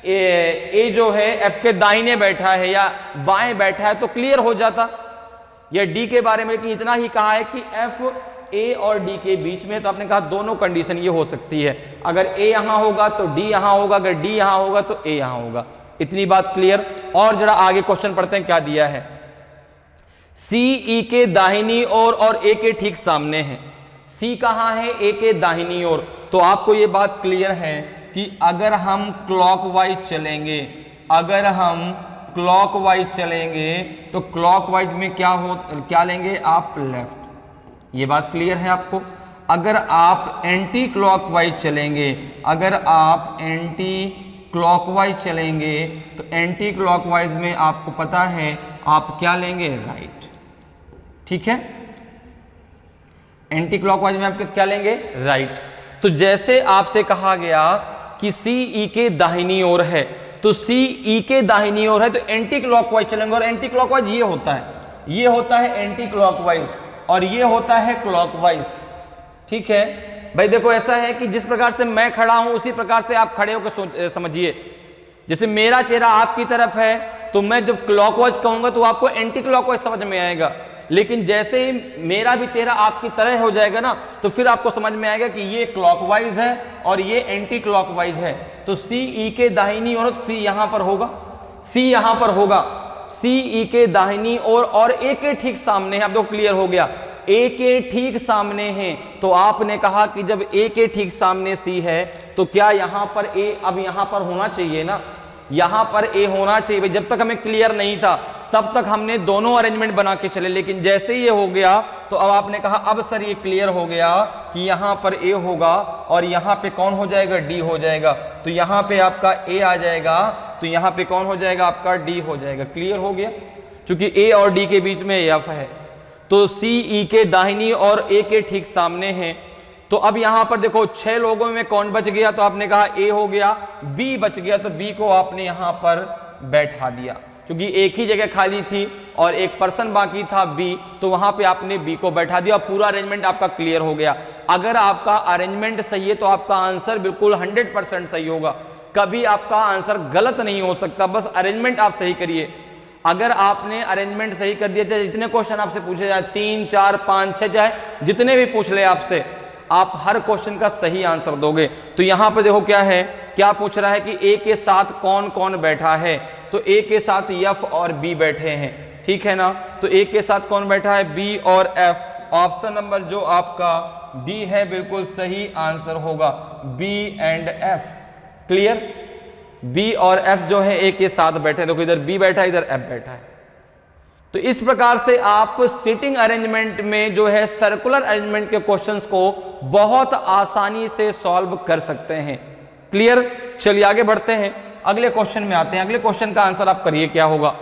A जो है F के दाहिने बैठा है या बाएं बैठा है तो क्लियर हो जाता, या D के बारे में, लेकिन इतना ही कहा है कि F A और D के बीच में। तो आपने कहा दोनों कंडीशन ये हो सकती है, अगर A यहां होगा तो D यहां होगा, अगर D यहां होगा तो A यहां होगा। इतनी बात क्लियर। और जरा आगे क्वेश्चन पढ़ते हैं, क्या दिया है। C E के दाहिनी ओर और A के ठीक सामने है। C कहां है, A के दाहिनी ओर। तो आपको ये बात क्लियर है कि अगर हम क्लॉकवाइज चलेंगे, अगर हम क्लॉकवाइज चलेंगे तो क्लॉकवाइज में क्या लेंगे आप, लेफ्ट। ये बात क्लियर है आपको। अगर आप एंटी क्लॉकवाइज चलेंगे, अगर आप एंटी क्लॉकवाइज चलेंगे तो एंटी क्लॉकवाइज में आपको पता है आप क्या लेंगे, राइट। ठीक है, एंटी क्लॉकवाइज में आप क्या लेंगे, राइट। तो जैसे आपसे कहा गया कि C E के दाहिनी ओर है, तो C E के दाहिनी ओर है तो एंटी क्लॉकवाइज चलेंगे। और एंटी क्लॉकवाइज ये होता है, ये होता है एंटी क्लॉकवाइज, और ये होता है क्लॉकवाइज। ठीक है भाई, देखो ऐसा है कि जिस प्रकार से मैं खड़ा हूं उसी प्रकार से आप खड़े होकर समझिए। जैसे मेरा चेहरा आपकी तरफ है तो मैं जब क्लॉकवाइज कहूंगा तो आपको एंटी क्लॉकवाइज समझ में आएगा, लेकिन जैसे ही मेरा भी चेहरा आपकी तरह हो जाएगा ना तो फिर आपको समझ में आएगा कि ये क्लॉकवाइज है और ये एंटी क्लॉकवाइज है। तो C E के दाहिनी ओर, C यहां पर होगा, C यहां पर होगा, C E के दाहिनी ओर और A के ठीक सामने है। अब तो क्लियर हो गया, ए के ठीक सामने है, तो आपने कहा कि जब ए के ठीक सामने सी है तो क्या यहां पर ए अब यहां पर होना चाहिए ना, यहां पर ए होना चाहिए। भाई जब तक हमें क्लियर नहीं था तब तक हमने दोनों अरेंजमेंट बना के चले, लेकिन जैसे ही ये हो गया तो अब आपने कहा अब सर ये क्लियर हो गया कि यहां पर ए होगा और यहां पे कौन हो जाएगा, डी हो जाएगा। तो यहां पे आपका ए आ जाएगा, तो यहां पे कौन हो जाएगा, आपका डी हो जाएगा। क्लियर हो गया, क्योंकि ए और डी के बीच में एफ है, तो सी ई के दाहिनी और ए के ठीक सामने है। तो अब यहां पर देखो 6 लोगों में कौन बच गया, तो आपने कहा ए हो गया, बी बच गया, तो बी को आपने यहां पर बैठा दिया, क्योंकि एक ही जगह खाली थी और एक पर्सन बाकी था बी, तो वहां पे आपने बी को बैठा दिया। पूरा अरेंजमेंट आपका क्लियर हो गया। अगर आपका अरेंजमेंट सही है तो आपका आंसर बिल्कुल 100% सही होगा, कभी आपका आंसर गलत नहीं हो सकता। बस अरेंजमेंट आप सही करिए। अगर आपने अरेंजमेंट सही कर दिया, चाहे जितने क्वेश्चन आपसे पूछे जाए, 3, 4, 5, 6, चाहे जितने भी पूछ ले आपसे, आप हर क्वेश्चन का सही आंसर दोगे। तो यहां पर देखो क्या है, क्या पूछ रहा है कि ए के साथ कौन कौन बैठा है, तो ए के साथ एफ और बी बैठे हैं, ठीक है ना। तो ए के साथ कौन बैठा है, बी और एफ। ऑप्शन नंबर जो आपका डी है बिल्कुल सही आंसर होगा, B and F. Clear, B और एफ जो है ए के साथ बैठे, देखो इधर बी बैठा है, इधर एफ बैठा है। तो इस प्रकार से आप सिटिंग अरेंजमेंट में जो है सर्कुलर अरेंजमेंट के क्वेश्चंस को बहुत आसानी से सॉल्व कर सकते हैं। क्लियर, चलिए आगे बढ़ते हैं, अगले क्वेश्चन में आते हैं। अगले क्वेश्चन का आंसर आप करिए क्या होगा।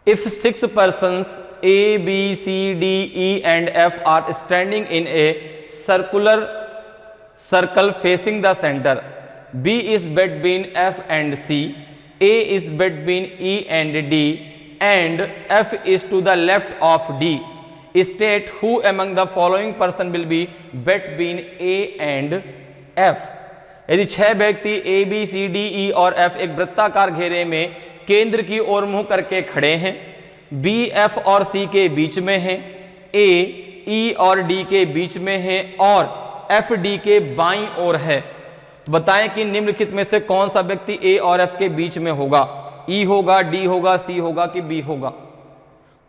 If 6 persons A, B, C, D, E and F are standing in a circular circle facing the center, B is between F and C, A is between E and D, and F is to the left of D. State who among the following person will be between A and F. यदि 6 व्यक्ति A, B, C, D, E और F एक वृत्ताकार घेरे में केंद्र की ओर मुंह करके खड़े हैं, B, F और C के बीच में है, A, E और D के बीच में है और F, D के बाईं ओर है, तो बताएं कि निम्नलिखित में से कौन सा व्यक्ति A और F के बीच में होगा। E होगा, D होगा, C होगा कि B होगा।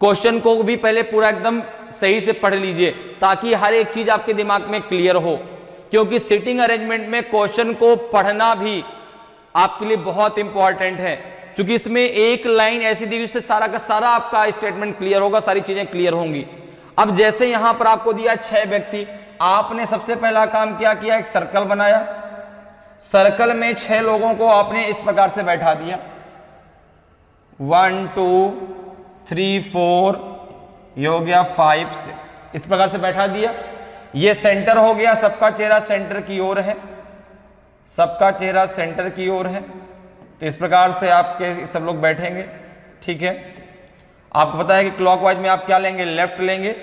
क्वेश्चन को भी पहले पूरा एकदम सही से पढ़ लीजिए ताकि हर एक चीज आपके दिमाग में क्लियर हो, क्योंकि सिटिंग अरेंजमेंट में क्वेश्चन को पढ़ना भी आपके लिए बहुत इंपॉर्टेंट है, क्योंकि इसमें एक लाइन ऐसी दी जिससे सारा का सारा आपका स्टेटमेंट क्लियर होगा, सारी चीजें क्लियर होंगी। अब जैसे यहां पर आपको दिया 6 व्यक्ति, आपने सबसे पहला काम क्या किया, एक सर्कल बनाया, सर्कल में 6 लोगों को आपने इस प्रकार से बैठा दिया, 1 2 3 4, ये हो गया 5 6, इस प्रकार से बैठा दिया। ये सेंटर हो गया, सबका चेहरा सेंटर की ओर है, सबका चेहरा सेंटर की ओर है, तो इस प्रकार से आपके सब लोग बैठेंगे, ठीक है। आपको पता है कि क्लॉकवाइज में आप क्या लेंगे, लेफ्ट लेंगे,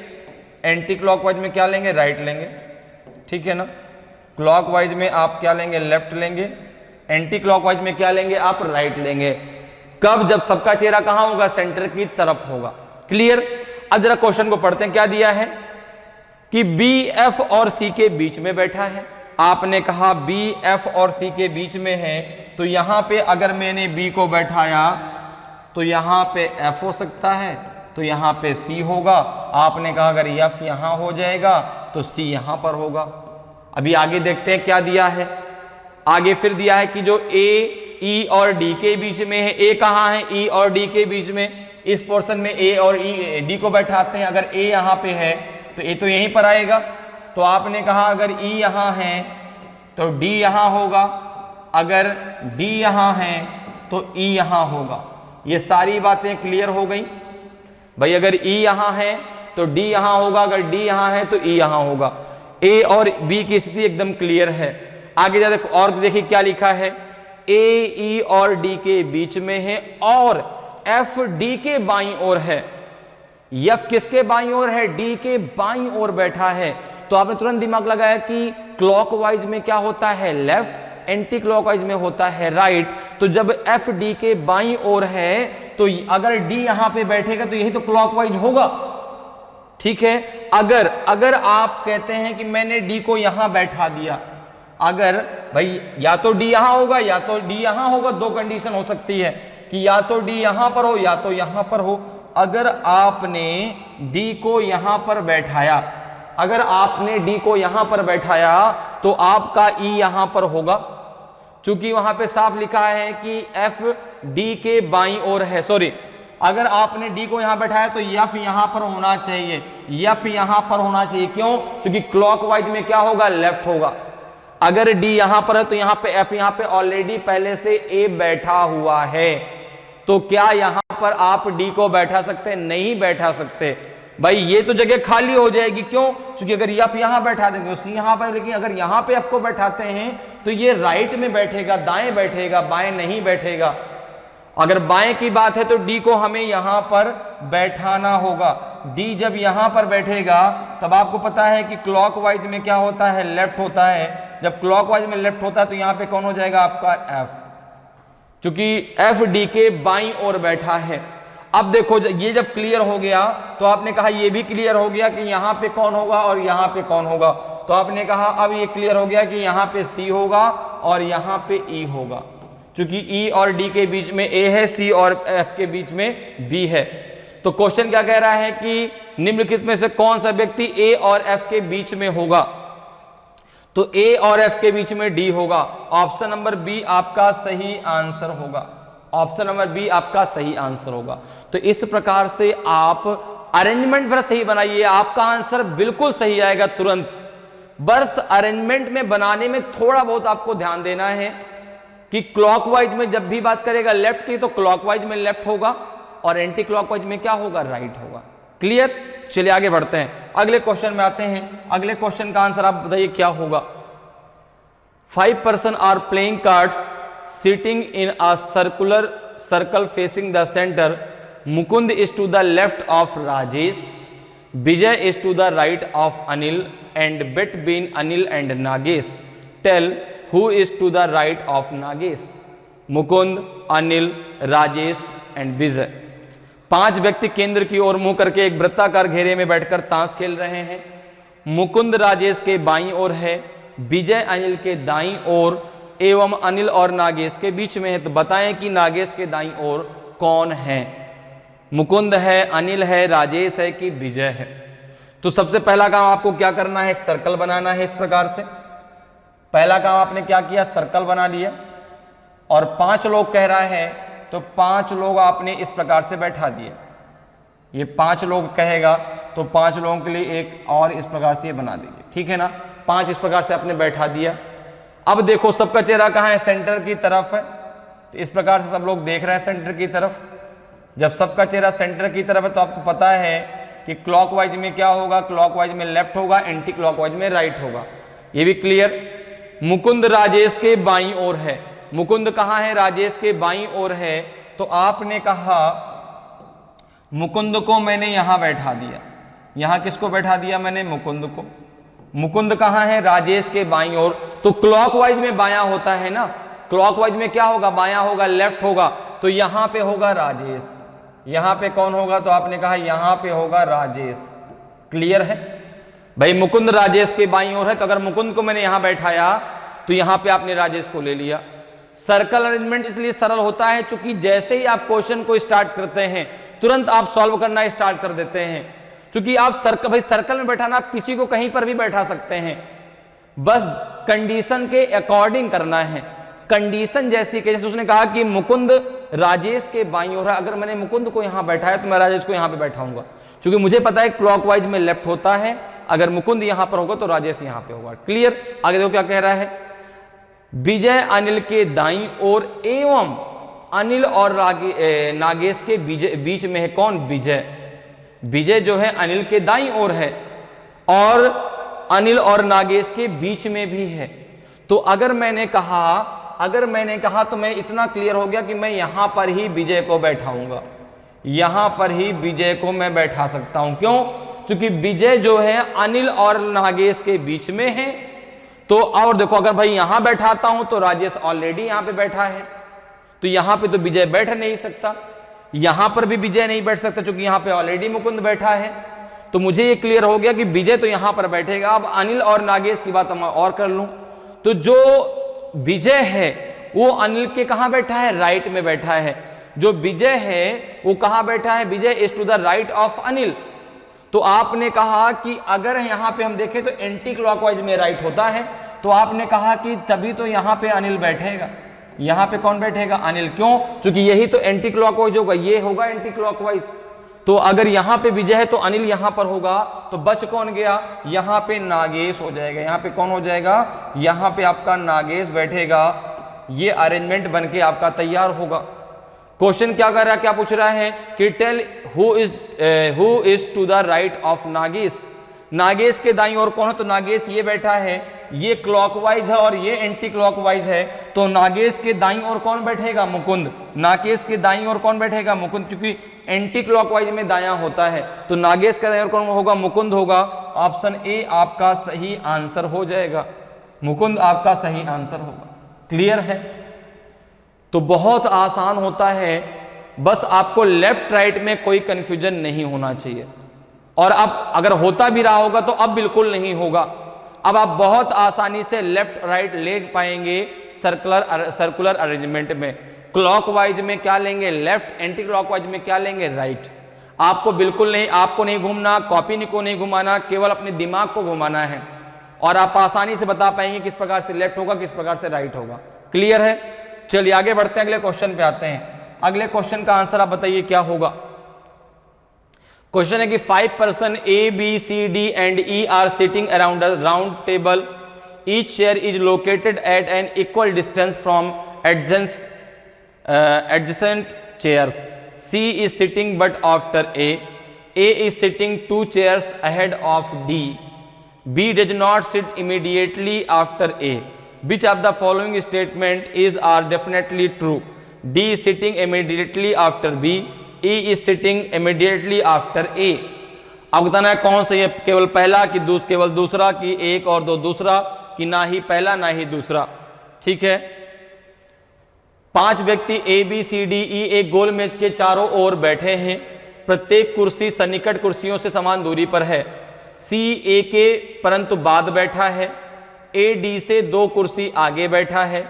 एंटी क्लॉकवाइज में क्या लेंगे, राइट लेंगे, ठीक है ना। क्लॉकवाइज में आप क्या लेंगे, लेफ्ट लेंगे, एंटी क्लॉकवाइज में क्या लेंगे, आप राइट लेंगे। कब, जब सबका चेहरा कहां होगा, सेंटर की तरफ होगा। क्लियर। अब जरा क्वेश्चन को पढ़ते हैं, क्या दिया है कि बी एफ और सी के बीच में बैठा है। आपने कहा बी एफ और सी के बीच में है, तो यहां पे अगर मैंने बी को बैठाया तो यहां पे एफ हो सकता है, तो यहां पे सी होगा। आपने कहा अगर एफ यहां हो जाएगा तो सी यहां पर होगा। अभी आगे देखते हैं क्या दिया है। आगे फिर दिया है कि जो ए, ई और डी के बीच में है, ए कहां है, ई और डी के बीच में, इस पोर्शन में ए और ई डी को बैठाते हैं। अगर ए यहां पे है तो ए तो यहीं पर आएगा, तो आपने कहा अगर ई यहां है तो डी यहां होगा, अगर डी यहां है तो ई यहां होगा। ये सारी बातें क्लियर हो गई भाई। अगर ई यहां है तो डी यहां होगा, अगर डी यहां है तो ई यहां होगा। ए और बी की स्थिति एकदम क्लियर है। आगे जाकर और देखिए क्या लिखा है, ए, ई और डी के बीच में है और एफ डी के बाईं ओर है। एफ किसके बाईं ओर है, डी के बाईं ओर बैठा है। तो आपने तुरंत दिमाग लगाया कि क्लॉकवाइज में क्या होता है, लेफ्ट, एंटी क्लॉकवाइज में होता है राइट। तो जब एफ डी के बाईं ओर है तो अगर डी यहां पे बैठेगा तो यही तो क्लॉकवाइज होगा, ठीक है। अगर आप कहते हैं कि मैंने डी को यहां बैठा दिया, अगर भाई या तो डी यहां होगा या तो डी यहां होगा, दो कंडीशन हो सकती है कि या तो डी यहां पर हो या तो यहां पर हो। अगर आपने डी को यहां पर बैठाया, अगर आपने डी को यहां पर बैठाया तो आपका ई यहां पर होगा, क्योंकि वहां पे साफ लिखा है कि एफ डी के बाईं ओर है। सॉरी, अगर आपने डी को यहां बैठाया तो एफ यहां पर होना चाहिए, एफ यहां पर होना चाहिए। क्यों? क्योंकि क्लॉकवाइज में क्या होगा, लेफ्ट होगा। अगर डी यहां पर है तो यहां पे एफ, यहां पे ऑलरेडी पहले से ए बैठा हुआ है, तो क्या यहां पर आप डी को बैठा सकते हैं? नहीं बैठा सकते भाई, ये तो जगह खाली हो जाएगी। क्यों? क्योंकि अगर एफ यहां बैठा देंगे सी यहां पर, लेकिन अगर यहां पे एफ को बैठाते हैं तो ये राइट में बैठेगा, दाएं बैठेगा, बाएं नहीं बैठेगा। अगर बाएं की बात है तो डी को हमें यहां पर बैठाना होगा। डी जब यहां पर बैठेगा तब आपको पता है कि क्लॉकवाइज में क्या होता है, लेफ्ट होता है। जब क्लॉकवाइज में लेफ्ट होता है तो यहां पे कौन हो जाएगा, आपका एफ, क्योंकि एफ डी के बाईं ओर बैठा है। अब देखो ये जब क्लियर हो गया तो आपने कहा ये भी क्लियर हो गया कि यहां पे कौन होगा और यहां पे कौन होगा। तो आपने कहा अब ये क्लियर हो गया कि यहां पे सी होगा और यहां पे ई होगा, क्योंकि ई और डी के बीच में ए है, सी और एफ के बीच में बी है। तो क्वेश्चन क्या कह रहा है कि निम्नलिखित में से कौन सा व्यक्ति ए और एफ के बीच में होगा? तो ए और एफ के बीच में डी होगा। ऑप्शन नंबर बी आपका सही आंसर होगा। ऑप्शन नंबर बी आपका सही आंसर होगा। तो इस प्रकार से आप अरेंजमेंट पर सही बनाइए, आपका आंसर बिल्कुल सही आएगा तुरंत। बस अरेंजमेंट में बनाने में थोड़ा बहुत आपको ध्यान देना है कि क्लॉकवाइज में जब भी बात करेगा लेफ्ट की तो क्लॉकवाइज में लेफ्ट होगा और एंटी क्लॉकवाइज में क्या होगा, राइट होगा। क्लियर? चलिए आगे बढ़ते हैं, अगले क्वेश्चन में आते हैं। अगले क्वेश्चन का आंसर आप बताइए क्या होगा। 5 person are playing cards sitting in a circular circle facing the centre. Mukund is to the left of Rajesh, Vijay is to the right of Anil and between Anil and Nagesh. Tell who is to the right of Nagesh. Mukund, Anil, Rajesh and Vijay. 5 व्यक्ति केंद्र की ओर मुंह करके एक वृत्ताकार घेरे में बैठकर ताश खेल रहे हैं। मुकुंद राजेश के बाईं ओर है, विजय अनिल के दाईं ओर एवं अनिल और नागेश के बीच में है। तो बताएं कि नागेश के दाईं ओर कौन है? मुकुंद है, अनिल है, राजेश है कि विजय है? तो सबसे पहला काम आपको क्या करना है, एक सर्कल बनाना है। इस प्रकार से पहला काम आपने क्या किया, सर्कल बना लिया। और 5 लोग कह रहा है तो 5 लोग आपने इस प्रकार से बैठा दिए। ये 5 लोग कहेगा तो 5 लोगों के लिए एक और इस प्रकार से ये बना दीजिए, ठीक है ना। 5 इस प्रकार से आपने बैठा दिया। अब देखो सबका चेहरा कहाँ है, सेंटर की तरफ है। तो इस प्रकार से सब लोग देख रहे हैं सेंटर की तरफ। जब सबका चेहरा सेंटर की तरफ है तो आपको पता है कि क्लॉकवाइज में क्या होगा, क्लॉकवाइज में लेफ्ट होगा, एंटी क्लॉकवाइज में राइट होगा। ये भी क्लियर। मुकुंद राजेश के बाईं ओर है। मुकुंद कहाँ है, राजेश के बाईं ओर है। तो आपने कहा मुकुंद को मैंने यहां बैठा दिया। यहां किसको बैठा दिया मैंने, मुकुंद को। मुकुंद कहाँ है, राजेश के बाईं ओर। तो क्लॉकवाइज में बायां होता है ना, क्लॉकवाइज में क्या होगा, बायां होगा, लेफ्ट होगा। तो यहां पे होगा राजेश, यहां पे कौन होगा, तो आपने कहा यहां पे होगा राजेश। क्लियर है भाई, मुकुंद राजेश के बाईं ओर है। तो अगर मुकुंद को मैंने यहां बैठाया तो यहां पे आपने राजेश को ले लिया। सर्कल अरेंजमेंट इसलिए सरल होता है क्योंकि जैसे ही आप क्वेश्चन को स्टार्ट करते हैं तुरंत आप सॉल्व करना स्टार्ट कर देते हैं। क्योंकि आप सर्कल में बैठाना आप किसी को कहीं पर भी बैठा सकते हैं, बस कंडीशन के अकॉर्डिंग करना है। कंडीशन जैसी कि जैसे उसने कहा कि मुकुंद राजेश के बाईं ओर है, अगर मैंने मुकुंद को यहां बैठाया तो मैं राजेश को यहां पे बैठाऊंगा, क्योंकि मुझे पता है क्लॉकवाइज में लेफ्ट होता है। अगर मुकुंद यहां पर होगा तो राजेश यहां पे होगा। क्लियर। आगे देखो क्या कह रहा है, विजय अनिल के दाईं ओर एवं अनिल और नागेश के बीच में है। कौन, विजय। विजय जो है अनिल के दाईं ओर है और अनिल और नागेश के बीच में भी है। तो अगर मैंने कहा तो मैं इतना क्लियर हो गया कि मैं यहां पर ही विजय को बैठाऊंगा, यहां पर ही विजय को मैं बैठा सकता हूं। क्यों, क्योंकि विजय जो है अनिल और नागेश के बीच में है। तो और देखो अगर भाई यहां बैठाता हूं तो राजेश ऑलरेडी यहां पे बैठा है, तो यहां पे तो विजय बैठ नहीं सकता, यहां पर भी विजय नहीं बैठ सकता क्योंकि यहां पे ऑलरेडी मुकुंद बैठा है। तो मुझे ये क्लियर हो गया कि विजय तो यहां पर बैठेगा। अब अनिल और नागेश की बात मैं और कर लूं तो जो विजय है वो अनिल के कहां बैठा है, राइट में बैठा है। जो विजय है वो कहां बैठा है, Vijay is to the right of Anil. तो आपने कहा कि अगर यहां पे हम देखें तो एंटी क्लॉकवाइज में राइट होता है, तो आपने कहा कि तभी तो यहां पे अनिल बैठेगा। यहां पे कौन बैठेगा, अनिल। क्यों, क्योंकि यही तो एंटी क्लॉकवाइज होगा, ये होगा एंटी क्लॉकवाइज। तो अगर यहां पे विजय है तो अनिल यहां पर होगा, तो बच कौन गया, यहां पे नागेश हो जाएगा। यहां पे कौन हो जाएगा, यहां पे आपका नागेश बैठेगा। ये अरेंजमेंट बनके आपका तैयार होगा। क्वेश्चन क्या कर रहा है, क्या पूछ रहा है कि tell who is to the right of Nagesh. Nagesh के दाईं ओर कौन है, तो नागेश ये बैठा है, ये क्लॉकवाइज है और ये एंटी क्लॉकवाइज है। तो नागेश के दाईं ओर कौन बैठेगा, मुकुंद। नागेश के दाईं ओर कौन बैठेगा, मुकुंद, क्योंकि एंटी क्लॉकवाइज में दायां होता है। तो नागेश के दाईं ओर कौन होगा, मुकुंद होगा। ऑप्शन ए आपका सही आंसर हो जाएगा, मुकुंद आपका सही आंसर होगा। क्लियर है। तो बहुत आसान होता है, बस आपको लेफ्ट राइट में कोई कंफ्यूजन नहीं होना चाहिए। और अब अगर होता भी रहा होगा तो अब बिल्कुल नहीं होगा। अब आप बहुत आसानी से लेफ्ट राइट ले पाएंगे सर्कुलर अरेंजमेंट में। क्लॉकवाइज में क्या लेंगे, लेफ्ट, एंटी क्लॉकवाइज में क्या लेंगे, राइट। आपको बिल्कुल नहीं, आपको नहीं घूमना, कॉपी को नहीं घुमाना, केवल अपने दिमाग को घुमाना है और आप आसानी से बता पाएंगे किस प्रकार से लेफ्ट होगा, किस प्रकार से राइट होगा। क्लियर है। चलिए आगे बढ़ते हैं, अगले क्वेश्चन पे आते हैं। अगले क्वेश्चन का आंसर आप बताइए क्या होगा। क्वेश्चन है कि 5 person A, B, C, D and E are sitting around a round table. Each chair is located at an equal distance from adjacent chairs. C is sitting but after A. A is sitting 2 chairs ahead of D. B does not sit immediately after A. Which of the following statement are definitely true? D is sitting immediately after B. E is sitting immediately after A. अब बताना है कौन सही है, केवल पहला कि केवल दूसरा, कि एक और दो दूसरा, कि ना ही पहला ना ही दूसरा। ठीक है। 5 व्यक्ति A, B, C, D, E एक गोल मेज के चारों ओर बैठे हैं। प्रत्येक कुर्सी सन्निकट कुर्सियों से समान दूरी पर है। C A के परंतु बाद बैठा है। A D से 2 कुर्सी आगे बैठा है।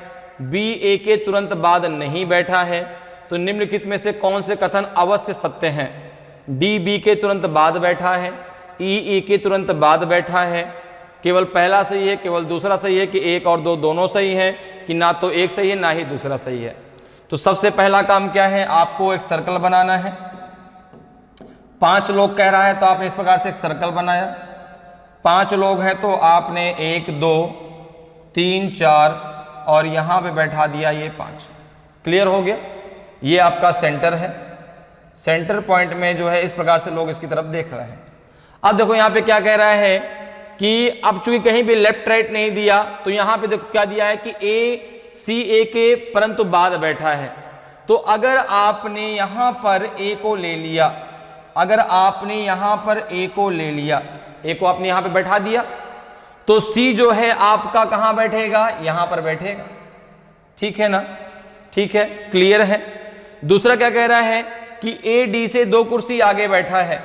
B A के तुरंत बाद नहीं बैठा है। तो निम्नलिखित में से कौन से कथन अवश्य सत्य हैं। डी बी के तुरंत बाद बैठा है, ई के तुरंत बाद बैठा है, केवल पहला सही है, केवल दूसरा सही है, कि एक और दो दोनों सही है, कि ना तो एक सही है ना ही दूसरा सही है। तो सबसे पहला काम क्या है, आपको एक सर्कल बनाना है। 5 लोग कह रहा है तो आपने इस प्रकार से एक सर्कल बनाया। 5 लोग हैं तो आपने 1 2 3 4 और यहां पे बैठा दिया ये 5। क्लियर हो गया। ये आपका सेंटर है। सेंटर पॉइंट में जो है इस प्रकार से लोग इसकी तरफ देख रहे हैं। अब देखो यहां पे क्या कह रहा है कि अब चूंकि कहीं भी लेफ्ट राइट नहीं दिया, तो यहां पे देखो क्या दिया है कि ए सी ए के परंतु बाद बैठा है। तो अगर आपने यहां पर ए को ले लिया, अगर आपने यहां पर ए को ले लिया, ए को आपने यहां पे बैठा दिया, तो सी जो है आपका कहां बैठेगा, यहां पर बैठेगा। ठीक है ना, ठीक है, क्लियर है। दूसरा क्या कह रहा है कि ए डी से 2 कुर्सी आगे बैठा है।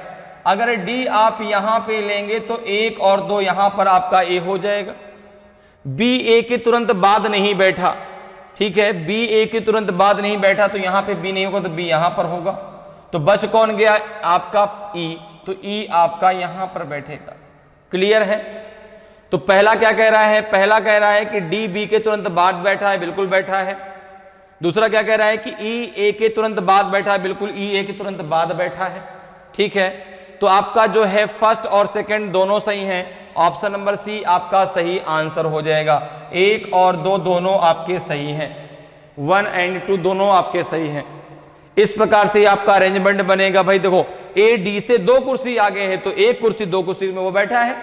अगर डी आप यहां पे लेंगे तो 1 और 2 यहां पर आपका ए हो जाएगा। बी ए के तुरंत बाद नहीं बैठा। ठीक है, बी ए के तुरंत बाद नहीं बैठा तो यहां पे बी नहीं होगा तो बी यहां पर होगा। तो बच कौन गया आपका ई, तो ई आपका यहां पर बैठेगा। क्लियर है। तो पहला क्या कह रहा है, पहला कह रहा है कि डी बी के तुरंत बाद बैठा है, बिल्कुल बैठा है। दूसरा क्या कह रहा है कि ई ए के तुरंत बाद बैठा है, बिल्कुल ई ए के तुरंत बाद बैठा है। ठीक है, तो आपका जो है फर्स्ट और सेकंड दोनों सही हैं। ऑप्शन नंबर सी आपका सही आंसर हो जाएगा। 1 और 2 दोनों आपके सही हैं, 1 और 2 दोनों आपके सही हैं। इस प्रकार से आपका अरेंजमेंट बनेगा। भाई देखो ए डी से 2 कुर्सी आगे है तो 1 कुर्सी 2 कुर्सी में वो बैठा है,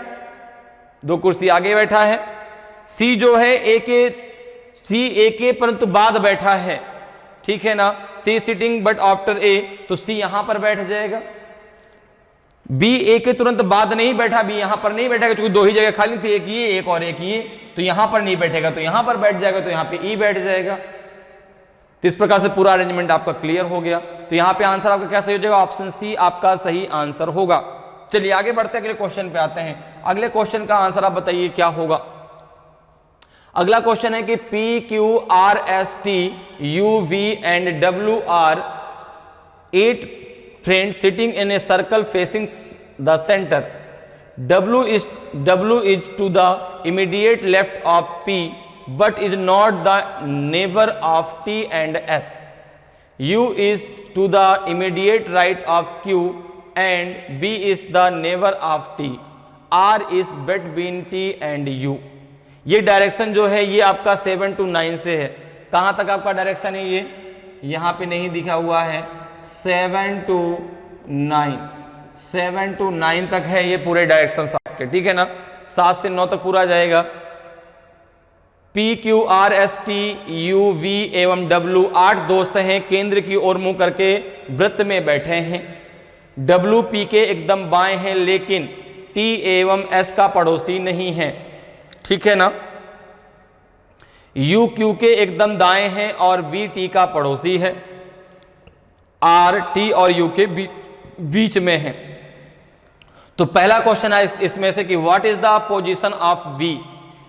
2 कुर्सी आगे बैठा है। सी जो है सी ए के परंतु बाद बैठा है। ठीक है ना, सी सिटिंग बट आफ्टर ए, तो सी यहां पर बैठ जाएगा। बी ए के तुरंत बाद नहीं बैठा, बी यहां पर नहीं बैठेगा क्योंकि 2 ही जगह खाली थी, एक ये एक और एक ये, तो यहां पर नहीं बैठेगा तो यहां पर बैठ जाएगा, तो यहां पे ई बैठ जाएगा। तो इस प्रकार से पूरा अरेंजमेंट आपका क्लियर हो गया। तो यहां पे आंसर आपका क्या सही हो जाएगा, ऑप्शन सी आपका सही आंसर होगा। चलिए आगे बढ़ते हैं, अगले क्वेश्चन पे आते हैं। अगले क्वेश्चन का आंसर आप बताइए क्या होगा। अगला क्वेश्चन है कि P Q R S T U V and W R 8 friends sitting in a circle facing the center. W is to the immediate left of P but is not the neighbor of T and S. U is to the immediate right of Q and B is the neighbor of T. R is between T and U. ये direction जो है ये आपका 7 to 9 से है। कहाँ तक आपका डायरेक्शन है? ये यहाँ पे नहीं दिखा हुआ है। 7 to 9, 7 to 9 तक है ये पूरे डायरेक्शन आपके, ठीक है ना। 7 से 9 तक पूरा जाएगा। P Q R S T U V एवं W 8 दोस्त हैं, केंद्र की ओर मुंह करके वृत्त में बैठे हैं। W P के एकदम बाएं हैं लेकिन T एवं S का पड़ोसी नहीं है, ठीक है ना। U Q के एकदम दाएं हैं और V T का पड़ोसी है। R T और U के बीच में है। तो पहला क्वेश्चन है इसमें से कि what is the position of V,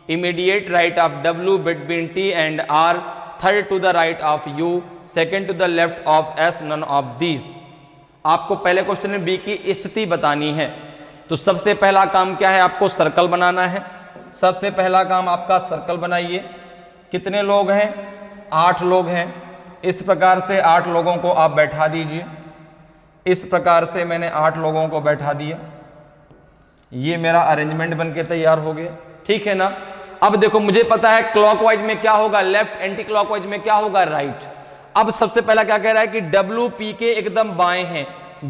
immediate right of W between T and R, third to the right of U, second to the left of S, none of these. आपको पहले क्वेश्चन में B की स्थिति बतानी है। तो सबसे पहला काम क्या है? आपको सर्कल बनाना है। सबसे पहला काम आपका सर्कल बनाइए। कितने लोग हैं? 8 लोग हैं। इस प्रकार से 8 लोगों को आप बैठा दीजिए। इस प्रकार से मैंने 8 लोगों को बैठा दिया। ये मेरा अरेंजमेंट बनके तैयार हो गया, ठीक है ना। अब देखो मुझे पता है क्लॉकवाइज में क्या होगा लेफ्ट, एंटी क्लॉकवाइज में क्या होगा राइट। अब सबसे पहला क्या कह रहा है कि डब्ल्यू पी के एकदम बाएं हैं,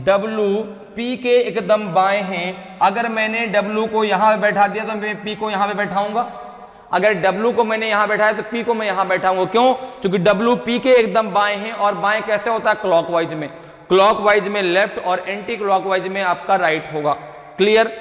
डब्ल्यू पी के एकदम बाएं हैं। अगर मैंने डब्ल्यू को यहां पे बैठा दिया तो मैं पी को यहां पे बैठाऊंगा। अगर डब्ल्यू को मैंने यहां बैठाया तो पी को मैं यहां बैठाऊंगा। क्यों? क्योंकि डब्ल्यू पी के एकदम बाएं हैं और बाएं कैसे होता है? क्लॉकवाइज में। क्लॉकवाइज में लेफ्ट और एंटी क्लॉकवाइज में आपका राइट होगा। क्लियर?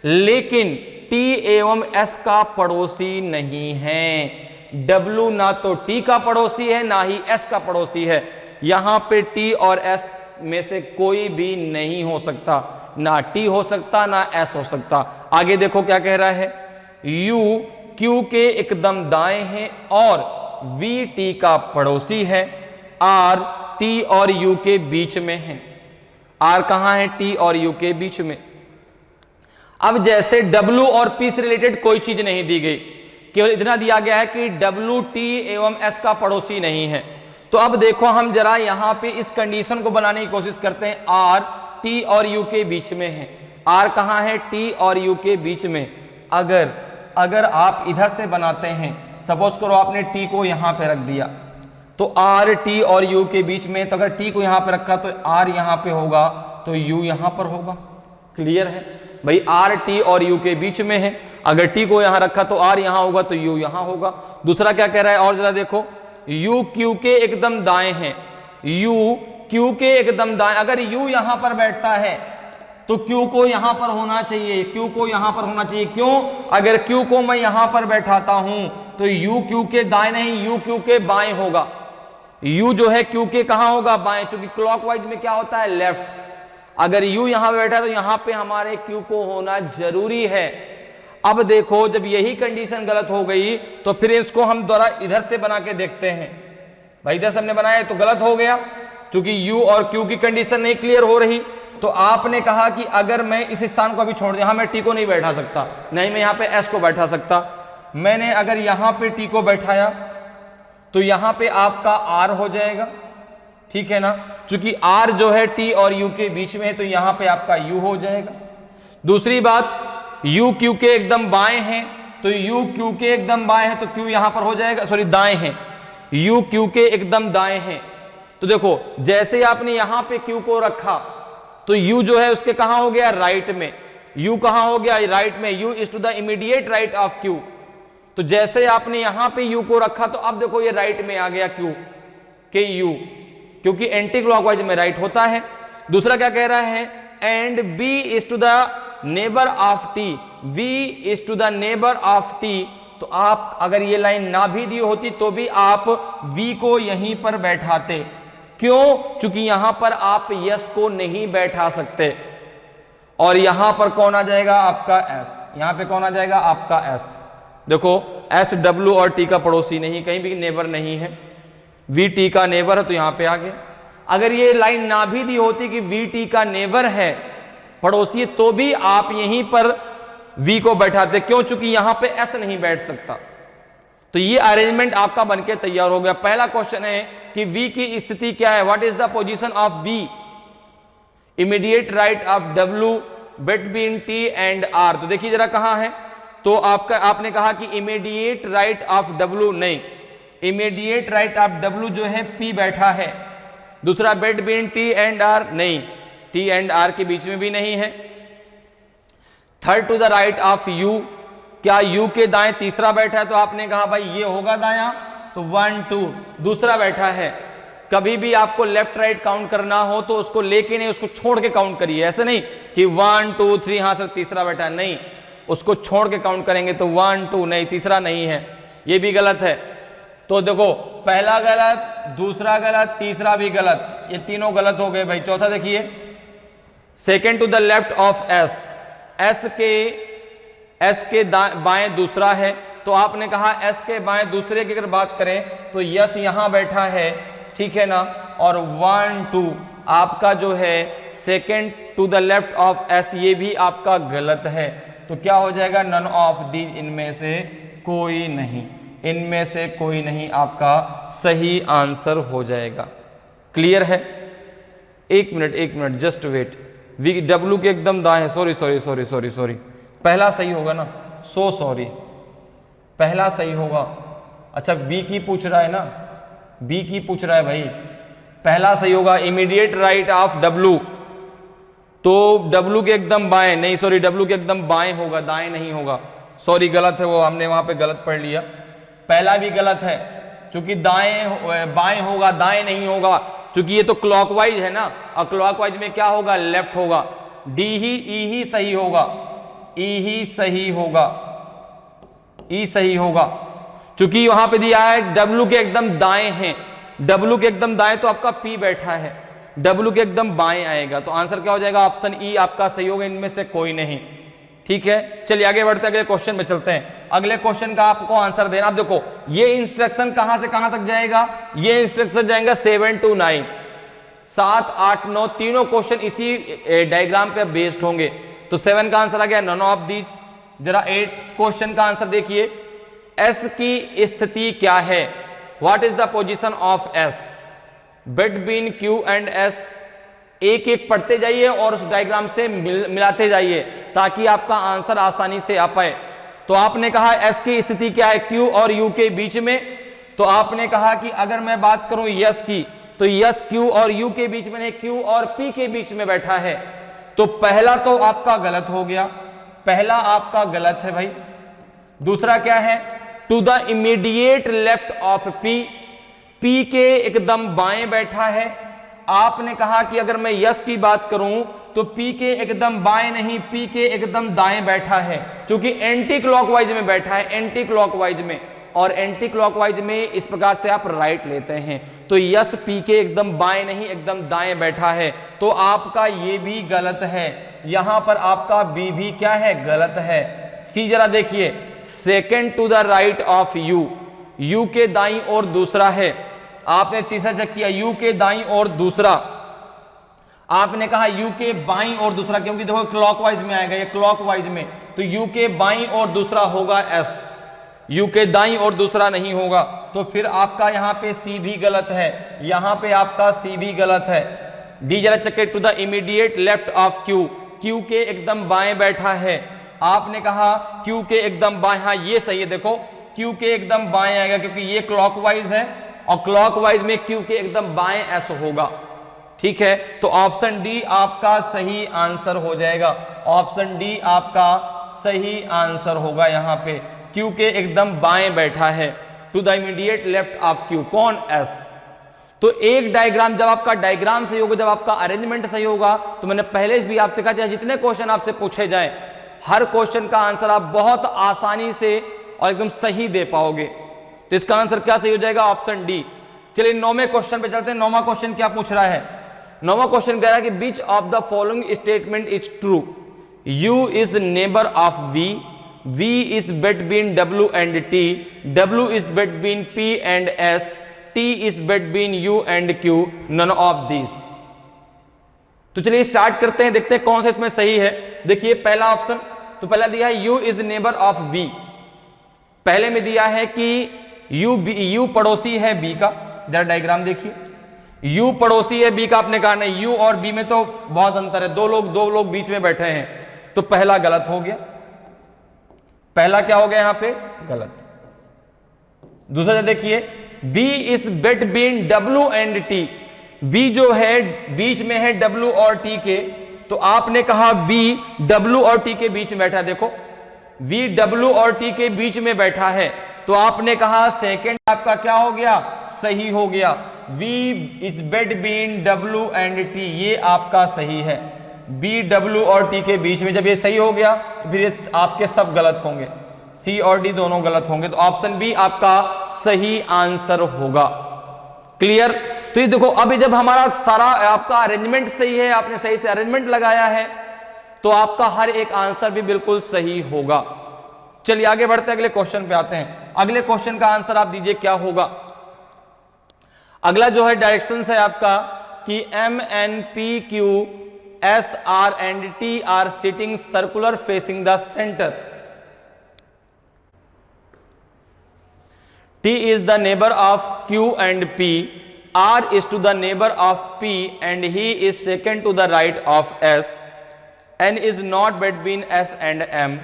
लेकिन T एवं S का पड़ोसी नहीं है। W ना तो T का पड़ोसी है ना ही S का पड़ोसी है। यहां पे T और S में से कोई भी नहीं हो सकता, ना T हो सकता ना S हो सकता। आगे देखो क्या कह रहा है, U Q के एकदम दाएं हैं और V T का पड़ोसी है। R T और U के बीच में है। R कहां है? T और U के बीच में। अब जैसे W और P से रिलेटेड कोई चीज नहीं दी गई, केवल इतना दिया गया है कि W T एवं S का पड़ोसी नहीं है। तो अब देखो हम जरा यहां पे इस कंडीशन को बनाने की कोशिश करते हैं। R T और U के बीच में है। R कहां है? T और U के बीच में। अगर आप इधर से बनाते हैं, सपोज करो आपने T को यहां पे रख दिया तो R T और U के बीच में, तो अगर T को यहां पे रखा तो R यहां पे होगा तो U यहां पर होगा। क्लियर है भाई? R T और U के बीच में है। अगर T को यहां रखा तो R यहां होगा तो U यहां होगा। दूसरा क्या कह रहा है और जरा देखो, U Q के एकदम दाएं हैं। U Q के एकदम दाएं। अगर U यहां पर बैठता है तो Q को यहां पर होना चाहिए, Q को यहां पर होना चाहिए। क्यों? अगर Q को मैं यहां पर बैठाता हूं तो U Q के दाएं नहीं, U Q के बाएं होगा। U जो है Q के कहां होगा? बाएं, क्योंकि क्लॉकवाइज में क्या होता है? लेफ्ट। अगर U यहां बैठा तो यहां पे हमारे Q को होना जरूरी है। अब देखो जब यही कंडीशन गलत हो गई तो फिर इसको हम दोबारा इधर से बना के देखते हैं। भाई इधर से हमने बनाया तो गलत हो गया, क्योंकि U और Q की कंडीशन नहीं क्लियर हो रही। तो आपने कहा कि अगर मैं इस स्थान को अभी छोड़ दिया, मैं T को नहीं बैठा सकता, नहीं मैं यहां पे S को बैठा सकता। मैंने अगर यहां पे T को बैठाया तो यहां पे आपका R हो जाएगा, ठीक है ना। क्योंकि R जो है T और U के बीच में है तो यहां पे आपका U हो जाएगा। दूसरी बात, U Q के एकदम बाएं हैं तो U Q के एकदम बाएं हैं तो Q यहां पर हो जाएगा, सॉरी दाएं हैं। U Q के एकदम दाएं हैं तो देखो जैसे ही आपने यहां पे Q को रखा तो U जो है उसके कहां हो गया? राइट में। U कहां हो गया? राइट में। U is to the immediate right of Q। तो जैसे आपने यहां पे U को रखा तो अब देखो ये राइट में आ गया Q के U, क्योंकि एंटी क्लॉकवाइज में राइट होता है। दूसरा क्या कह रहा है? And B is to the neighbour of T, V is to the neighbour of T। तो आप अगर ये लाइन ना भी दी होती तो भी आप V को यहीं पर बैठाते। क्यों? क्योंकि यहां पर आप यस को नहीं बैठा सकते। और यहां पर कौन आ जाएगा? आपका S। यहां पे कौन आ जाएगा? आपका S। देखो S W और T का पड़ोसी नहीं, कहीं भी नेबर नहीं है। V T का नेबर है तो यहां पे आ गया। अगर ये लाइन ना भी दी होती कि वी टी का नेबर है पड़ोसी, तो भी आप यहीं पर वी को बैठाते, क्यों? चूंकि यहां पे एस नहीं बैठ सकता। तो ये अरेंजमेंट आपका बनके तैयार हो गया। पहला क्वेश्चन है कि वी की स्थिति क्या है, what is the position of V, immediate right of W between T and R. तो देखिए जरा कहां है, तो आपने कहा कि इमीडिएट राइट ऑफ डब्ल्यू, नहीं, इमीडिएट राइट ऑफ डब्ल्यू जो है पी बैठा है। दूसरा बिटवीन टी एंड आर, नहीं, टी एंड आर के बीच में भी नहीं है। Third to the right of U, क्या यू के दाएं तीसरा बैठा है? तो आपने कहा भाई ये होगा दायां, तो 1 2 दूसरा बैठा है। कभी भी आपको लेफ्ट राइट काउंट करना हो तो उसको लेके नहीं, उसको छोड़ के काउंट करिए। ऐसे नहीं कि 1 2 3, हाँ सर तीसरा बैठा है, नहीं, उसको छोड़ के काउंट करेंगे। तो 1 2, नहीं, तीसरा नहीं है, ये भी गलत है। तो देखो पहला गलत, दूसरा गलत, तीसरा भी गलत, ये तीनों गलत हो गए भाई। चौथा देखिए, second to the left of S, S के बाएं दूसरा है। तो आपने कहा एस के बाएं दूसरे की अगर बात करें तो यस यहां बैठा है, ठीक है ना। और 1 2 आपका जो है second to the left of S, ये भी आपका गलत है। तो क्या हो जाएगा, नन ऑफ दीज, इनमें से कोई नहीं, इनमें से कोई नहीं आपका सही आंसर हो जाएगा। क्लियर है? एक minute just wait. V W के एकदम दाएं, सॉरी, पहला सही होगा ना, सॉरी, पहला सही होगा। अच्छा बी की पूछ रहा है ना, बी की पूछ रहा है भाई, पहला सही होगा इमीडिएट राइट ऑफ डब्ल्यू। तो डब्ल्यू के एकदम बाएं, नहीं सॉरी, डब्ल्यू के एकदम बाएं होगा, दाएं नहीं होगा, सॉरी गलत है, वो हमने वहां पे गलत पढ़ लिया। पहला भी गलत है, क्योंकि दाएं बाएं होगा, दाएं नहीं होगा, क्योंकि ये तो क्लॉकवाइज है ना, और क्लॉकवाइज में क्या होगा, लेफ्ट होगा। डी ही, ई ही सही होगा, ई ही सही होगा, ई सही होगा, क्योंकि वहां पे दिया है डब्ल्यू के एकदम दाएं हैं, डब्ल्यू के एकदम दाएं, तो आपका पी बैठा है, डब्ल्यू के एकदम बाएं आएगा। तो आंसर क्या हो जाएगा, ऑप्शन ई आपका सही होगा, इनमें से कोई नहीं। ठीक है, चलिए आगे बढ़ते हैं, अगले क्वेश्चन में चलते हैं। अगले क्वेश्चन का आपको आंसर देना। आप देखो ये इंस्ट्रक्शन कहां से कहां तक जाएगा, ये इंस्ट्रक्शन जाएगा 7 to 9, 7 8 9 तीनों क्वेश्चन इसी डायग्राम पे बेस्ड होंगे। तो 7 का आंसर आ गया नन ऑफ दीज। जरा 8 क्वेश्चन का आंसर देखिए, एस की स्थिति क्या है, what is the position of S between Q and S. एक एक पढ़ते जाइए और उस डायग्राम से मिलाते जाइए ताकि आपका आंसर आसानी से आ पाए। तो आपने कहा एस की स्थिति क्या है क्यू और यू के बीच में, तो आपने कहा कि अगर मैं बात करूं यस की, तो यस क्यू और यू के बीच में नहीं, क्यू और पी के बीच में बैठा है। तो पहला तो आपका गलत हो गया, पहला आपका गलत है भाई। दूसरा क्या है, to the immediate left of P, P के एकदम बाएं बैठा है। आपने कहा कि अगर मैं यस की बात करूं तो पी के एकदम बाएं नहीं, पी के एकदम दाएं बैठा है, क्योंकि एंटी क्लॉकवाइज में बैठा है, एंटी क्लॉकवाइज में, और एंटी क्लॉकवाइज में इस प्रकार से आप राइट लेते हैं। तो यस पी के एकदम बाएं नहीं, एकदम दाएं बैठा है, तो आपका ये भी गलत है। यहां पर आपका बी भी क्या है, गलत है। सी जरा देखिए, second to the right of U, U के दाईं ओर दूसरा है। आपने तीसरा चेक किया, यू के दाईं ओर दूसरा, आपने कहा यू के बाईं ओर दूसरा, क्योंकि देखो क्लॉकवाइज में आएगा, ये क्लॉकवाइज में, तो यू के बाईं ओर दूसरा होगा एस, यू के दाईं ओर दूसरा नहीं होगा। तो फिर आपका यहां पे सी भी गलत है, यहां पे आपका सी भी गलत है। डी जरा check, to the immediate left of Q, Q के एकदम बाएं बैठा है। आपने कहा क्यू के एकदम बाएं, हाँ ये सही है, देखो क्यू के एकदम बाएं आएगा, क्योंकि ये क्लॉकवाइज है और क्लॉकवाइज में क्यू के एकदम बाएं एस होगा। ठीक है, तो ऑप्शन डी आपका सही आंसर हो जाएगा, ऑप्शन डी आपका सही आंसर होगा। यहां पे क्यू के एकदम बाएं बैठा है, to the immediate left of Q, कौन, एस। तो एक डायग्राम, जब आपका डायग्राम सही होगा, जब आपका अरेंजमेंट सही होगा, तो मैंने पहले भी आपसे कहा, जितने क्वेश्चन आपसे पूछे जाए हर क्वेश्चन का आंसर आप बहुत आसानी से और एकदम सही दे पाओगे। तो इसका आंसर क्या सही हो जाएगा, ऑप्शन डी। चलिए 9वें क्वेश्चन पे चलते हैं। 9वां क्वेश्चन क्या पूछ रहा है, 9वां क्वेश्चन कह रहा है कि which of the following statement is true, U is neighbour of V, V is between W and T, W is between P and S, T is between U and Q, none of these। तो चलिए start करते हैं, देखते हैं कौन सा इसमें सही है। देखिए पहला ऑप्शन, तो पहला दिया है U is neighbour of B। पहले में दिया है कि U पड़ोसी है B का। जरा डायग्राम देखिए, U पड़ोसी है B का, आपने कहा नहीं, U और B में तो बहुत अंतर है, दो लोग बीच में बैठे हैं, तो पहला गलत हो गया। पहला क्या हो गया यहां पे? गलत। दूसरा देखिए B is between W and T। B जो है बीच में है W और T के, तो आपने कहा B W और T के बीच में बैठा। देखो V W और T के बीच में बैठा है, तो आपने कहा सेकंड आपका क्या हो गया? सही हो गया। V is between W and T, ये आपका सही है। B W और T के बीच में, जब ये सही हो गया तो फिर ये आपके सब गलत होंगे, C और D दोनों गलत होंगे, तो ऑप्शन बी आपका सही आंसर होगा। क्लियर? तो ये देखो अभी जब हमारा सारा आपका अरेंजमेंट सही है, आपने सही से अरेंजमेंट लगाया है, तो आपका हर एक आंसर भी बिल्कुल सही होगा। चलिए आगे बढ़ते हैं, अगले क्वेश्चन पे आते हैं। अगले क्वेश्चन का आंसर आप दीजिए क्या होगा। अगला जो है डायरेक्शन है आपका कि M N P Q S R and T are sitting circular facing the center. T is the neighbor of Q and P, R is to the neighbor of P and he is second to the right of S, N is not between S and M,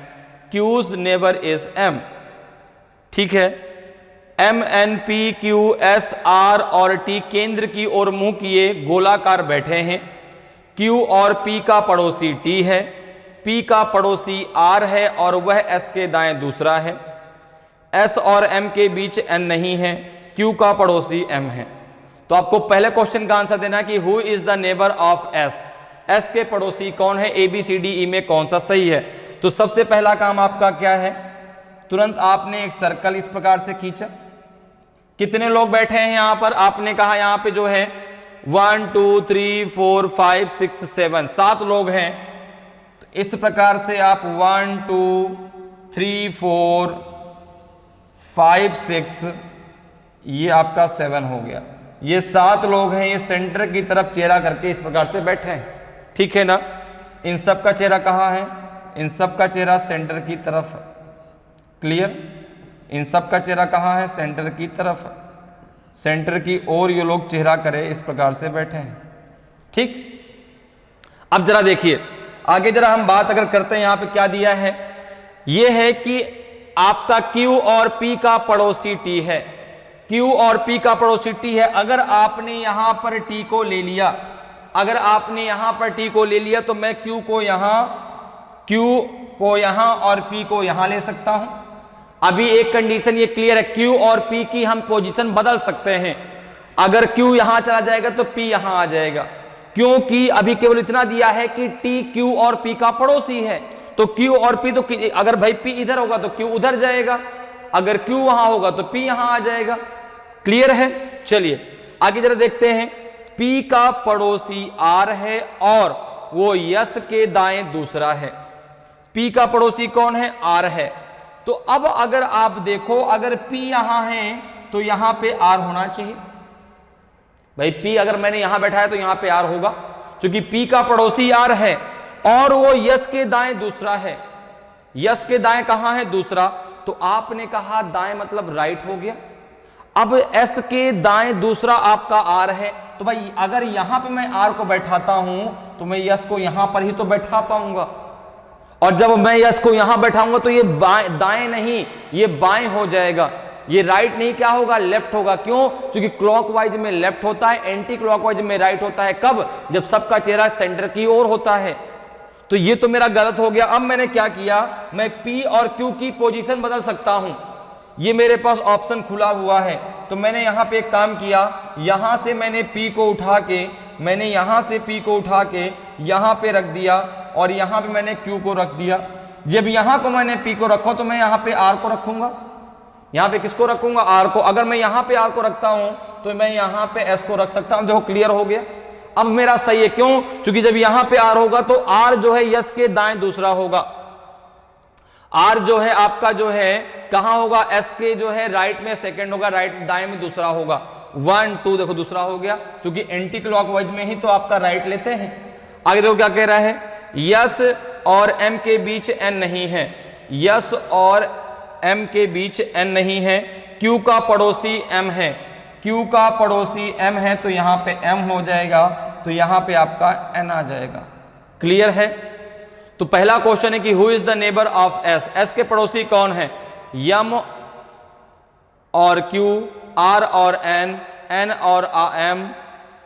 Q's neighbor is M। ठीक है, M N P Q S R और T केंद्र की ओर मुंह किए गोलाकार बैठे हैं। Q और P का पड़ोसी T है, P का पड़ोसी R है और वह S के दाएं दूसरा है। S और M के बीच N नहीं है, Q का पड़ोसी M है। तो आपको पहले क्वेश्चन का आंसर देना कि who is the neighbour of S, S के पड़ोसी कौन है, ABCDE में कौन सा सही है। तो सबसे पहला काम आपका क्या है, तुरंत आपने एक सर्कल इस प्रकार से खींचा। कितने लोग बैठे हैं यहां पर? आपने कहा यहां पे जो है 1 2 3 4 5 6 7, 7 लोग हैं। तो इस प्रकार से आप 1 2 3 4 5 6, ये आपका 7 हो गया। ये 7 लोग हैं, ये सेंटर की तरफ चेहरा करके इस प्रकार से बैठे हैं। ठीक है ना? इन सब का चेहरा कहाँ है? इन सब का चेहरा सेंटर की तरफ। क्लियर? इन सब का चेहरा कहाँ है? सेंटर की तरफ। सेंटर की ओर ये लोग चेहरा करे इस प्रकार से बैठे हैं। ठीक, अब जरा देखिए आगे, जरा हम बात अगर करते हैं, यहां पे क्या दिया है, ये है कि आपका Q और P का पड़ोसी T है। Q और P का पड़ोसी T है। अगर आपने यहां पर T को ले लिया, अगर आपने यहां पर T को ले लिया, तो मैं Q को यहां और P को यहां ले सकता हूं। अभी एक कंडीशन ये क्लियर है, Q और P की हम पोजीशन बदल सकते हैं। अगर Q यहां चला जाएगा तो P यहां आ जाएगा, क्योंकि अभी केवल इतना दिया है कि T Q और P का पड़ोसी है। तो Q और P, तो अगर भाई P इधर होगा तो Q उधर जाएगा, अगर Q वहां होगा तो P यहां आ जाएगा। क्लियर है? चलिए आगे जरा देखते हैं। P का पड़ोसी R है और वो S के दाएं दूसरा है। P का पड़ोसी कौन है? R है। तो अब अगर आप देखो, अगर P यहां है तो यहां पे R होना चाहिए। भाई P अगर मैंने यहां बैठा है तो यहां पे R होगा, क्योंकि P का पड़ोसी R है और वो यस के दाएं दूसरा है। यस के दाएं कहां है? दूसरा। तो आपने कहा दाएं मतलब राइट हो गया। अब S के दाएं दूसरा आपका R है, तो भाई अगर यहां पे मैं R को बैठाता हूं तो मैं यस को यहां पर ही तो बैठा पाऊंगा, और जब मैं यस को यहां बैठाऊंगा तो ये दाएं नहीं, ये बाएं हो जाएगा। ये राइट नहीं, क्या होगा? लेफ्ट होगा। क्यों? क्योंकि क्लॉकवाइज में लेफ्ट होता है, एंटी क्लॉकवाइज में राइट होता है। कब? जब सबका चेहरा सेंटर की ओर होता है। तो ये तो मेरा गलत हो गया। अब मैंने क्या किया, मैं P और Q की पोजीशन बदल सकता हूं। ये मेरे पास ऑप्शन खुला हुआ है। तो मैंने यहां पे एक काम किया, यहां से मैंने P को उठा के, मैंने यहां से P को उठा के यहां पे रख दिया और यहां पे मैंने Q को रख दिया। जब यहां को मैंने P को रखा तो मैं यहां पे R को रखूंगा। यहां पे किसको रखूंगा? R को। अगर मैं यहां पे R को रखता हूं तो मैं यहां पे S को रख सकता हूं। देखो क्लियर हो गया। अब मेरा सही है, क्यों? क्योंकि जब यहां पे R होगा तो R जो है यस के दाएं दूसरा होगा। R जो है आपका जो है कहां होगा? S के जो है राइट में सेकंड होगा, राइट दाएं में दूसरा होगा। 1 2 देखो दूसरा हो गया, क्योंकि एंटी क्लॉकवाइज में ही तो आपका राइट लेते हैं। आगे देखो क्या कह रहा है, यस और एम के बीच एन नहीं है, यस और एम के बीच एन नहीं है, क्यू का पड़ोसी एम है, क्यू का पड़ोसी एम है, तो यहां पे एम हो जाएगा, तो यहां पे आपका एन आ जाएगा। क्लियर है? तो पहला क्वेश्चन है कि who is the neighbour of S, S के पड़ोसी कौन है, एम और क्यू, आर और एन, एन और एम,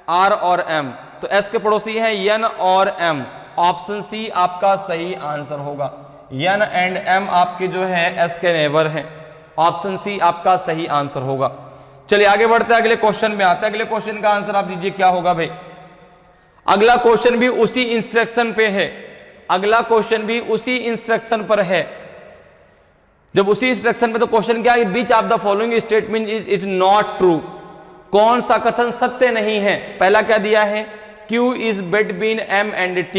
आर और एम, तो एस के पड़ोसी हैं एन और एम। ऑप्शन सी आपका सही आंसर होगा, एन एंड एम आपके जो है एस के नेबर हैं, ऑप्शन सी आपका सही आंसर होगा। चलिए आगे बढ़ते हैं, अगले क्वेश्चन में आते हैं। अगले क्वेश्चन का आंसर आप दीजिए क्या होगा भाई। अगला क्वेश्चन भी उसी इंस्ट्रक्शन पे है, अगला क्वेश्चन भी उसी इंस्ट्रक्शन पर है। जब उसी इंस्ट्रक्शन पे तो क्वेश्चन क्या है, which of the following statement is not true, कौन सा कथन सत्य नहीं है। पहला क्या दिया है, Q is between M and T,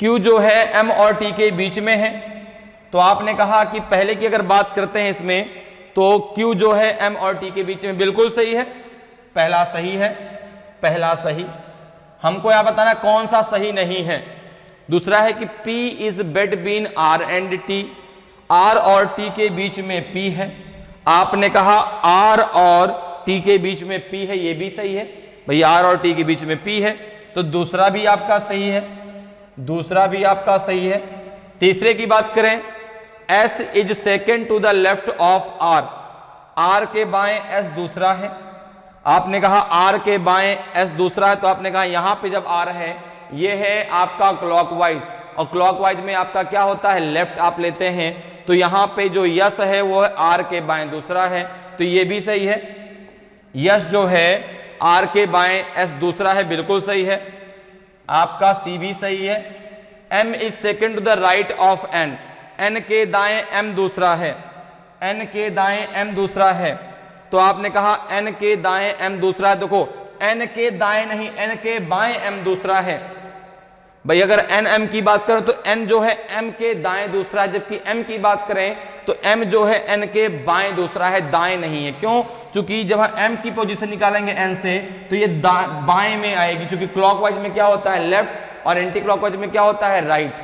Q जो है M और T के बीच में है। तो आपने कहा कि पहले की अगर बात करते हैं इसमें, तो Q जो है M और T के बीच में, बिल्कुल सही है, पहला सही है, पहला सही। हमको यह बताना कौन सा सही नहीं है। दूसरा है कि P is between R and T, R और T के बीच में P है। आपने कहा R और T के बीच में P है, ये भी सही है भाई, R और T के बीच में P है, तो दूसरा भी आपका सही है, दूसरा भी आपका सही है। तीसरे की बात करें, S is second to the left of R, R के बाएं S दूसरा है। आपने कहा R के बाएं S दूसरा है, तो आपने कहा यहां पे जब R है, ये है आपका क्लॉकवाइज, और क्लॉकवाइज में आपका क्या होता है, लेफ्ट आप लेते हैं, तो यहां पे जो यस है वो है R के बाएं दूसरा है, तो ये भी सही है। यस जो है R के बाएं S दूसरा है, बिल्कुल सही है, आपका सी भी सही है। M is second to the right of N, N के दाएं M दूसरा है, N के दाएं M दूसरा है, तो आपने कहा N के दाएं M दूसरा है। देखो N के दाएं नहीं, N के बाएं M दूसरा है भाई। अगर N M की बात करें तो N जो है M के दाएं दूसरा है, जबकि M की बात करें तो M जो है N के बाएं दूसरा है, दाएं नहीं है। क्यों? क्योंकि जब हम M की पोजीशन निकालेंगे N से, तो ये बाएं में आएगी, क्योंकि क्लॉकवाइज में क्या होता है, लेफ्ट, और एंटी क्लॉकवाइज में क्या होता है, राइट।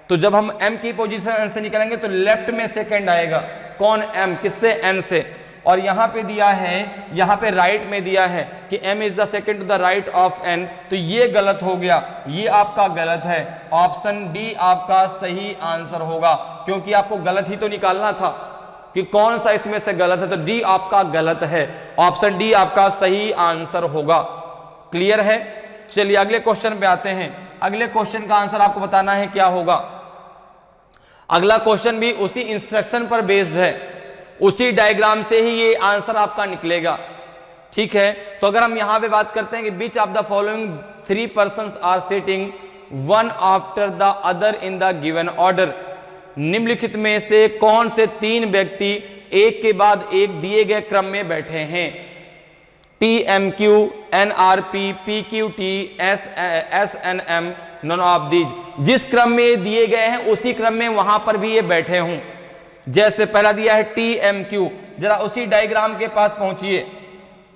तो जब हम M की पोजीशन N से निकालेंगे तो लेफ्ट में सेकेंड आएगा, कौन, M, किससे, N से। और यहां पे दिया है, यहां पे राइट में दिया है कि M is the second to the right of N, तो ये गलत हो गया, ये आपका गलत है। ऑप्शन डी आपका सही आंसर होगा, क्योंकि आपको गलत ही तो निकालना था कि कौन सा इसमें से गलत है, तो डी आपका गलत है, ऑप्शन डी आपका सही आंसर होगा। क्लियर है? चलिए अगले क्वेश्चन पे आते हैं। अगले क्वेश्चन का आंसर आपको बताना है क्या होगा। अगला क्वेश्चन भी उसी इंस्ट्रक्शन पर बेस्ड है, उसी डायग्राम से ही ये आंसर आपका निकलेगा। ठीक है, तो अगर हम यहां पे बात करते हैं कि which of the following 3 persons are sitting one after the other in the given order, निम्नलिखित में से कौन से 3 व्यक्ति एक के बाद एक दिए गए क्रम में बैठे हैं। TMQ, NRP, PQT, SNM, none of these. जिस क्रम में दिए गए हैं उसी क्रम में वहां पर भी ये बैठे हों। जैसे पहला दिया है TMQ, जरा उसी डायग्राम के पास पहुंचिए।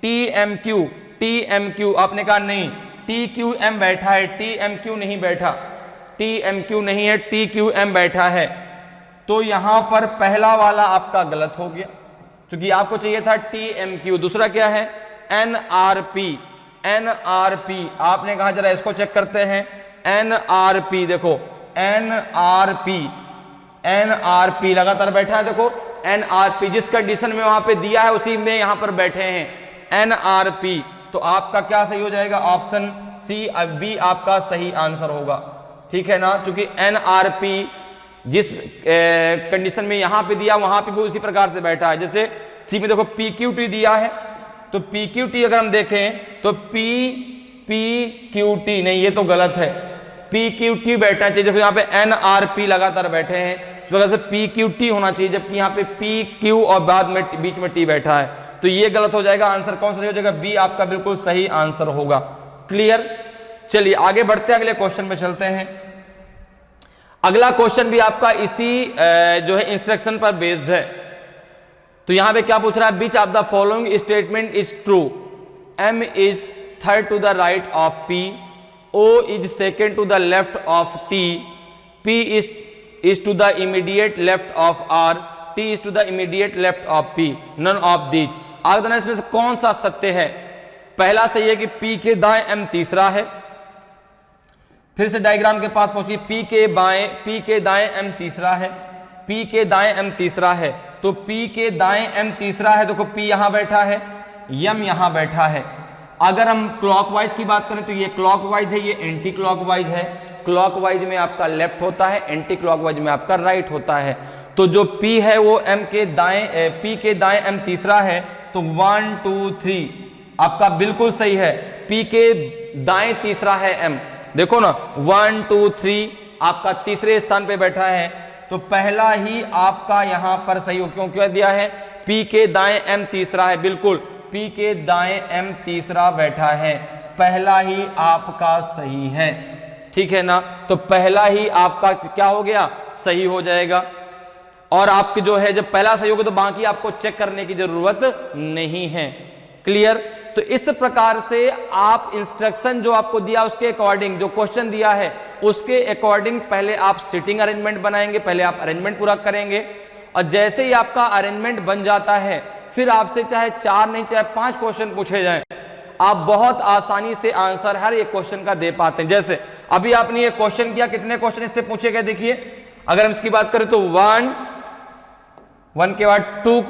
TMQ, आपने कहा नहीं, TQM बैठा है, TMQ नहीं बैठा, TMQ नहीं है, TQM बैठा है। तो यहां पर पहला वाला आपका गलत हो गया, क्योंकि आपको चाहिए था TMQ। दूसरा क्या है, NRP, आपने कहा जरा इसको चेक करते हैं। NRP देखो, NRP लगातार बैठा है, देखो NRP जिस कंडीशन में वहां पे दिया है उसी में यहां पर बैठे हैं, NRP। तो आपका क्या सही हो जाएगा, ऑप्शन सी, बी आपका सही आंसर होगा। ठीक है ना, क्योंकि NRP जिस कंडीशन में यहां पे दिया वहां पे भी उसी प्रकार से बैठा है। जैसे सी में देखो PQT दिया है, तो PQT अगर हम देखें तो PQT नहीं, ये तो गलत है, PQT बैठना चाहिए। देखो यहाँ पे NRP लगातार बैठे हैं, इस वजह से PQT होना चाहिए, जबकि यहाँ पे PQ और बाद में बीच में T बैठा है, तो ये गलत हो जाएगा। आंसर कौन सा हो जाएगा, बी आपका बिल्कुल सही आंसर होगा। क्लियर? चलिए आगे बढ़ते हैं, अगले क्वेश्चन पे चलते हैं। अगला क्वेश्चन भी आपका इसी जो है इंस्ट्रक्शन पर बेस्ड है। तो यहां पे क्या पूछ रहा है, which of the following statement is true, M is third to the right of P, O is second to the left of T, P is to the immediate left of R, T is to the immediate left of P, none of these. आगे इसमें से कौन सा सत्य है? पहला सही है कि P के दाएं M तीसरा है। फिर से डायग्राम के पास पहुंचिए, P के दाएं M तीसरा है, P के दाएं M तीसरा है, तो P के दाएं M तीसरा है। देखो P यहां बैठा है, M यहां बैठा है। अगर हम क्लॉकवाइज की बात करें तो ये क्लॉकवाइज है, ये एंटी क्लॉकवाइज है। क्लॉकवाइज में आपका लेफ्ट होता है, एंटी क्लॉकवाइज में आपका राइट होता है। तो जो P है वो P के दाएं M तीसरा है, तो 1 2 3 आपका बिल्कुल सही है। P के दाएं तीसरा है M, देखो ना 1 2 3 आपका तीसरे स्थान पे बैठा है, तो पहला ही आपका यहां पर सही हो। क्यों क्यों दिया है? P के दाएं M तीसरा है, बिल्कुल P के दाएं M तीसरा बैठा है, पहला ही आपका सही है, ठीक है ना। तो पहला ही आपका क्या हो गया, सही हो जाएगा। और आपके जो है जब पहला सही होगा तो बाकी आपको चेक करने की जरूरत नहीं है। क्लियर? तो इस प्रकार से आप इंस्ट्रक्शन जो आपको दिया उसके अकॉर्डिंग, जो क्वेश्चन दिया है उसके अकॉर्डिंग पहले आप सिटिंग अरेंजमेंट बनाएंगे, पहले आप अरेंजमेंट पूरा करेंगे, और जैसे ही आपका अरेंजमेंट बन जाता है फिर आपसे चाहे 4 नहीं चाहे 5 क्वेश्चन पूछे जाएं, आप बहुत आसानी से आंसर हर एक क्वेश्चन का दे पाते हैं। जैसे अभी आपने ये क्वेश्चन किया, कितने क्वेश्चन इससे पूछे गए देखिए। अगर हम इसकी बात करें तो 1 के बाद 2,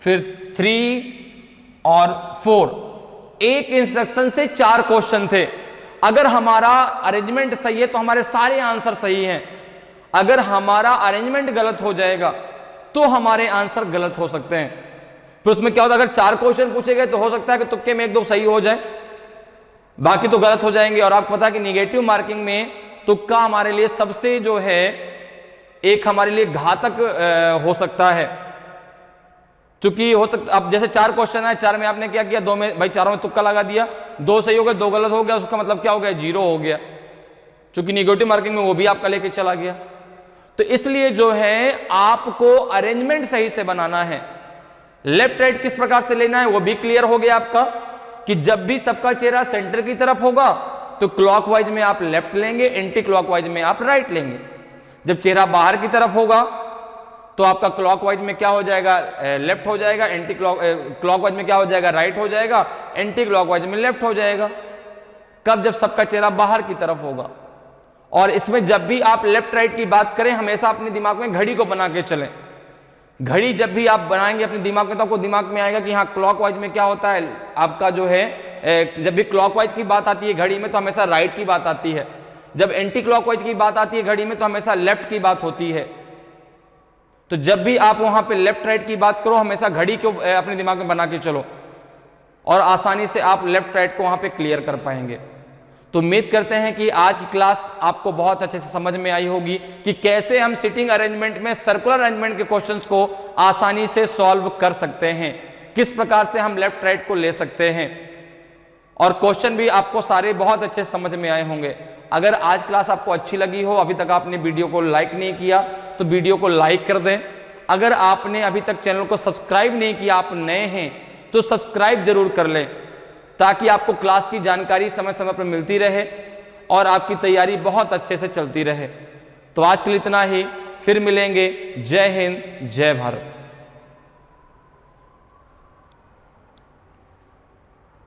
फिर 3 और 4, एक इंस्ट्रक्शन से 4 क्वेश्चन थे। अगर हमारा अरेंजमेंट सही है तो हमारे सारे आंसर सही हैं। अगर हमारा अरेंजमेंट गलत हो जाएगा तो हमारे आंसर गलत हो सकते हैं। फिर उसमें क्या होता है, अगर 4 क्वेश्चन पूछे गए तो हो सकता है कि तुक्के में 1-2 सही हो जाए, बाकी तो गलत हो जाएंगे। और आपको पता है कि निगेटिव मार्किंग में तुक्का हमारे लिए सबसे जो है एक हमारे लिए घातक हो सकता है। चूंकि हो सकता, अब जैसे 4 क्वेश्चन है, 4 में आपने क्या किया, 2 में भाई चारों में तुक्का लगा दिया, 2 सही हो गया 2 गलत हो गया, उसका मतलब क्या हो गया, 0 हो गया। चूंकि निगेटिव मार्किंग में वो भी आपका लेके चला गया। तो इसलिए जो है आपको अरेंजमेंट सही से बनाना है। लेफ्ट राइट किस प्रकार से लेना है वो भी क्लियर हो गया आपका, कि जब भी सबका चेहरा सेंटर की तरफ होगा तो क्लॉकवाइज में आप लेफ्ट लेंगे, एंटी क्लॉकवाइज में आप राइट लेंगे। जब चेहरा बाहर की तरफ होगा तो आपका क्लॉकवाइज में क्या हो जाएगा, लेफ्ट हो जाएगा, एंटी क्लॉकवाइज में क्या हो जाएगा, राइट हो जाएगा, एंटी क्लॉकवाइज में लेफ्ट हो जाएगा। कब? जब सबका चेहरा बाहर की तरफ होगा। और इसमें जब भी आप लेफ्ट राइट की बात करें, हमेशा अपने दिमाग में घड़ी को बना के चलें। घड़ी जब भी आप बनाएंगे अपने दिमाग में तो आपको दिमाग में आएगा कि हाँ क्लॉकवाइज में क्या होता है आपका जो है, जब भी क्लॉकवाइज की बात आती है घड़ी में तो हमेशा राइट की बात आती है, जब एंटी क्लॉकवाइज की बात आती है घड़ी में तो हमेशा लेफ्ट की बात होती है। तो जब भी आप वहां पे लेफ्ट राइट की बात करो, हमेशा घड़ी को अपने दिमाग में बना के चलो और आसानी से आप लेफ्ट राइट को वहां पे क्लियर कर पाएंगे। तो उम्मीद करते हैं कि आज की क्लास आपको बहुत अच्छे से समझ में आई होगी कि कैसे हम सिटिंग अरेंजमेंट में सर्कुलर अरेंजमेंट के क्वेश्चंस को आसानी से सॉल्व कर सकते हैं, किस प्रकार से हम लेफ्ट राइट को ले सकते हैं, और क्वेश्चन भी आपको सारे बहुत अच्छे समझ में आए होंगे। अगर आज क्लास आपको अच्छी लगी हो, अभी तक आपने वीडियो को लाइक नहीं किया तो वीडियो को लाइक कर दें। अगर आपने अभी तक चैनल को सब्सक्राइब नहीं किया, आप नए हैं तो सब्सक्राइब जरूर कर लें, ताकि आपको क्लास की जानकारी समय समय पर मिलती रहे और आपकी तैयारी बहुत अच्छे से चलती रहे। तो आज के लिए इतना ही, फिर मिलेंगे। जय हिंद, जय भारत।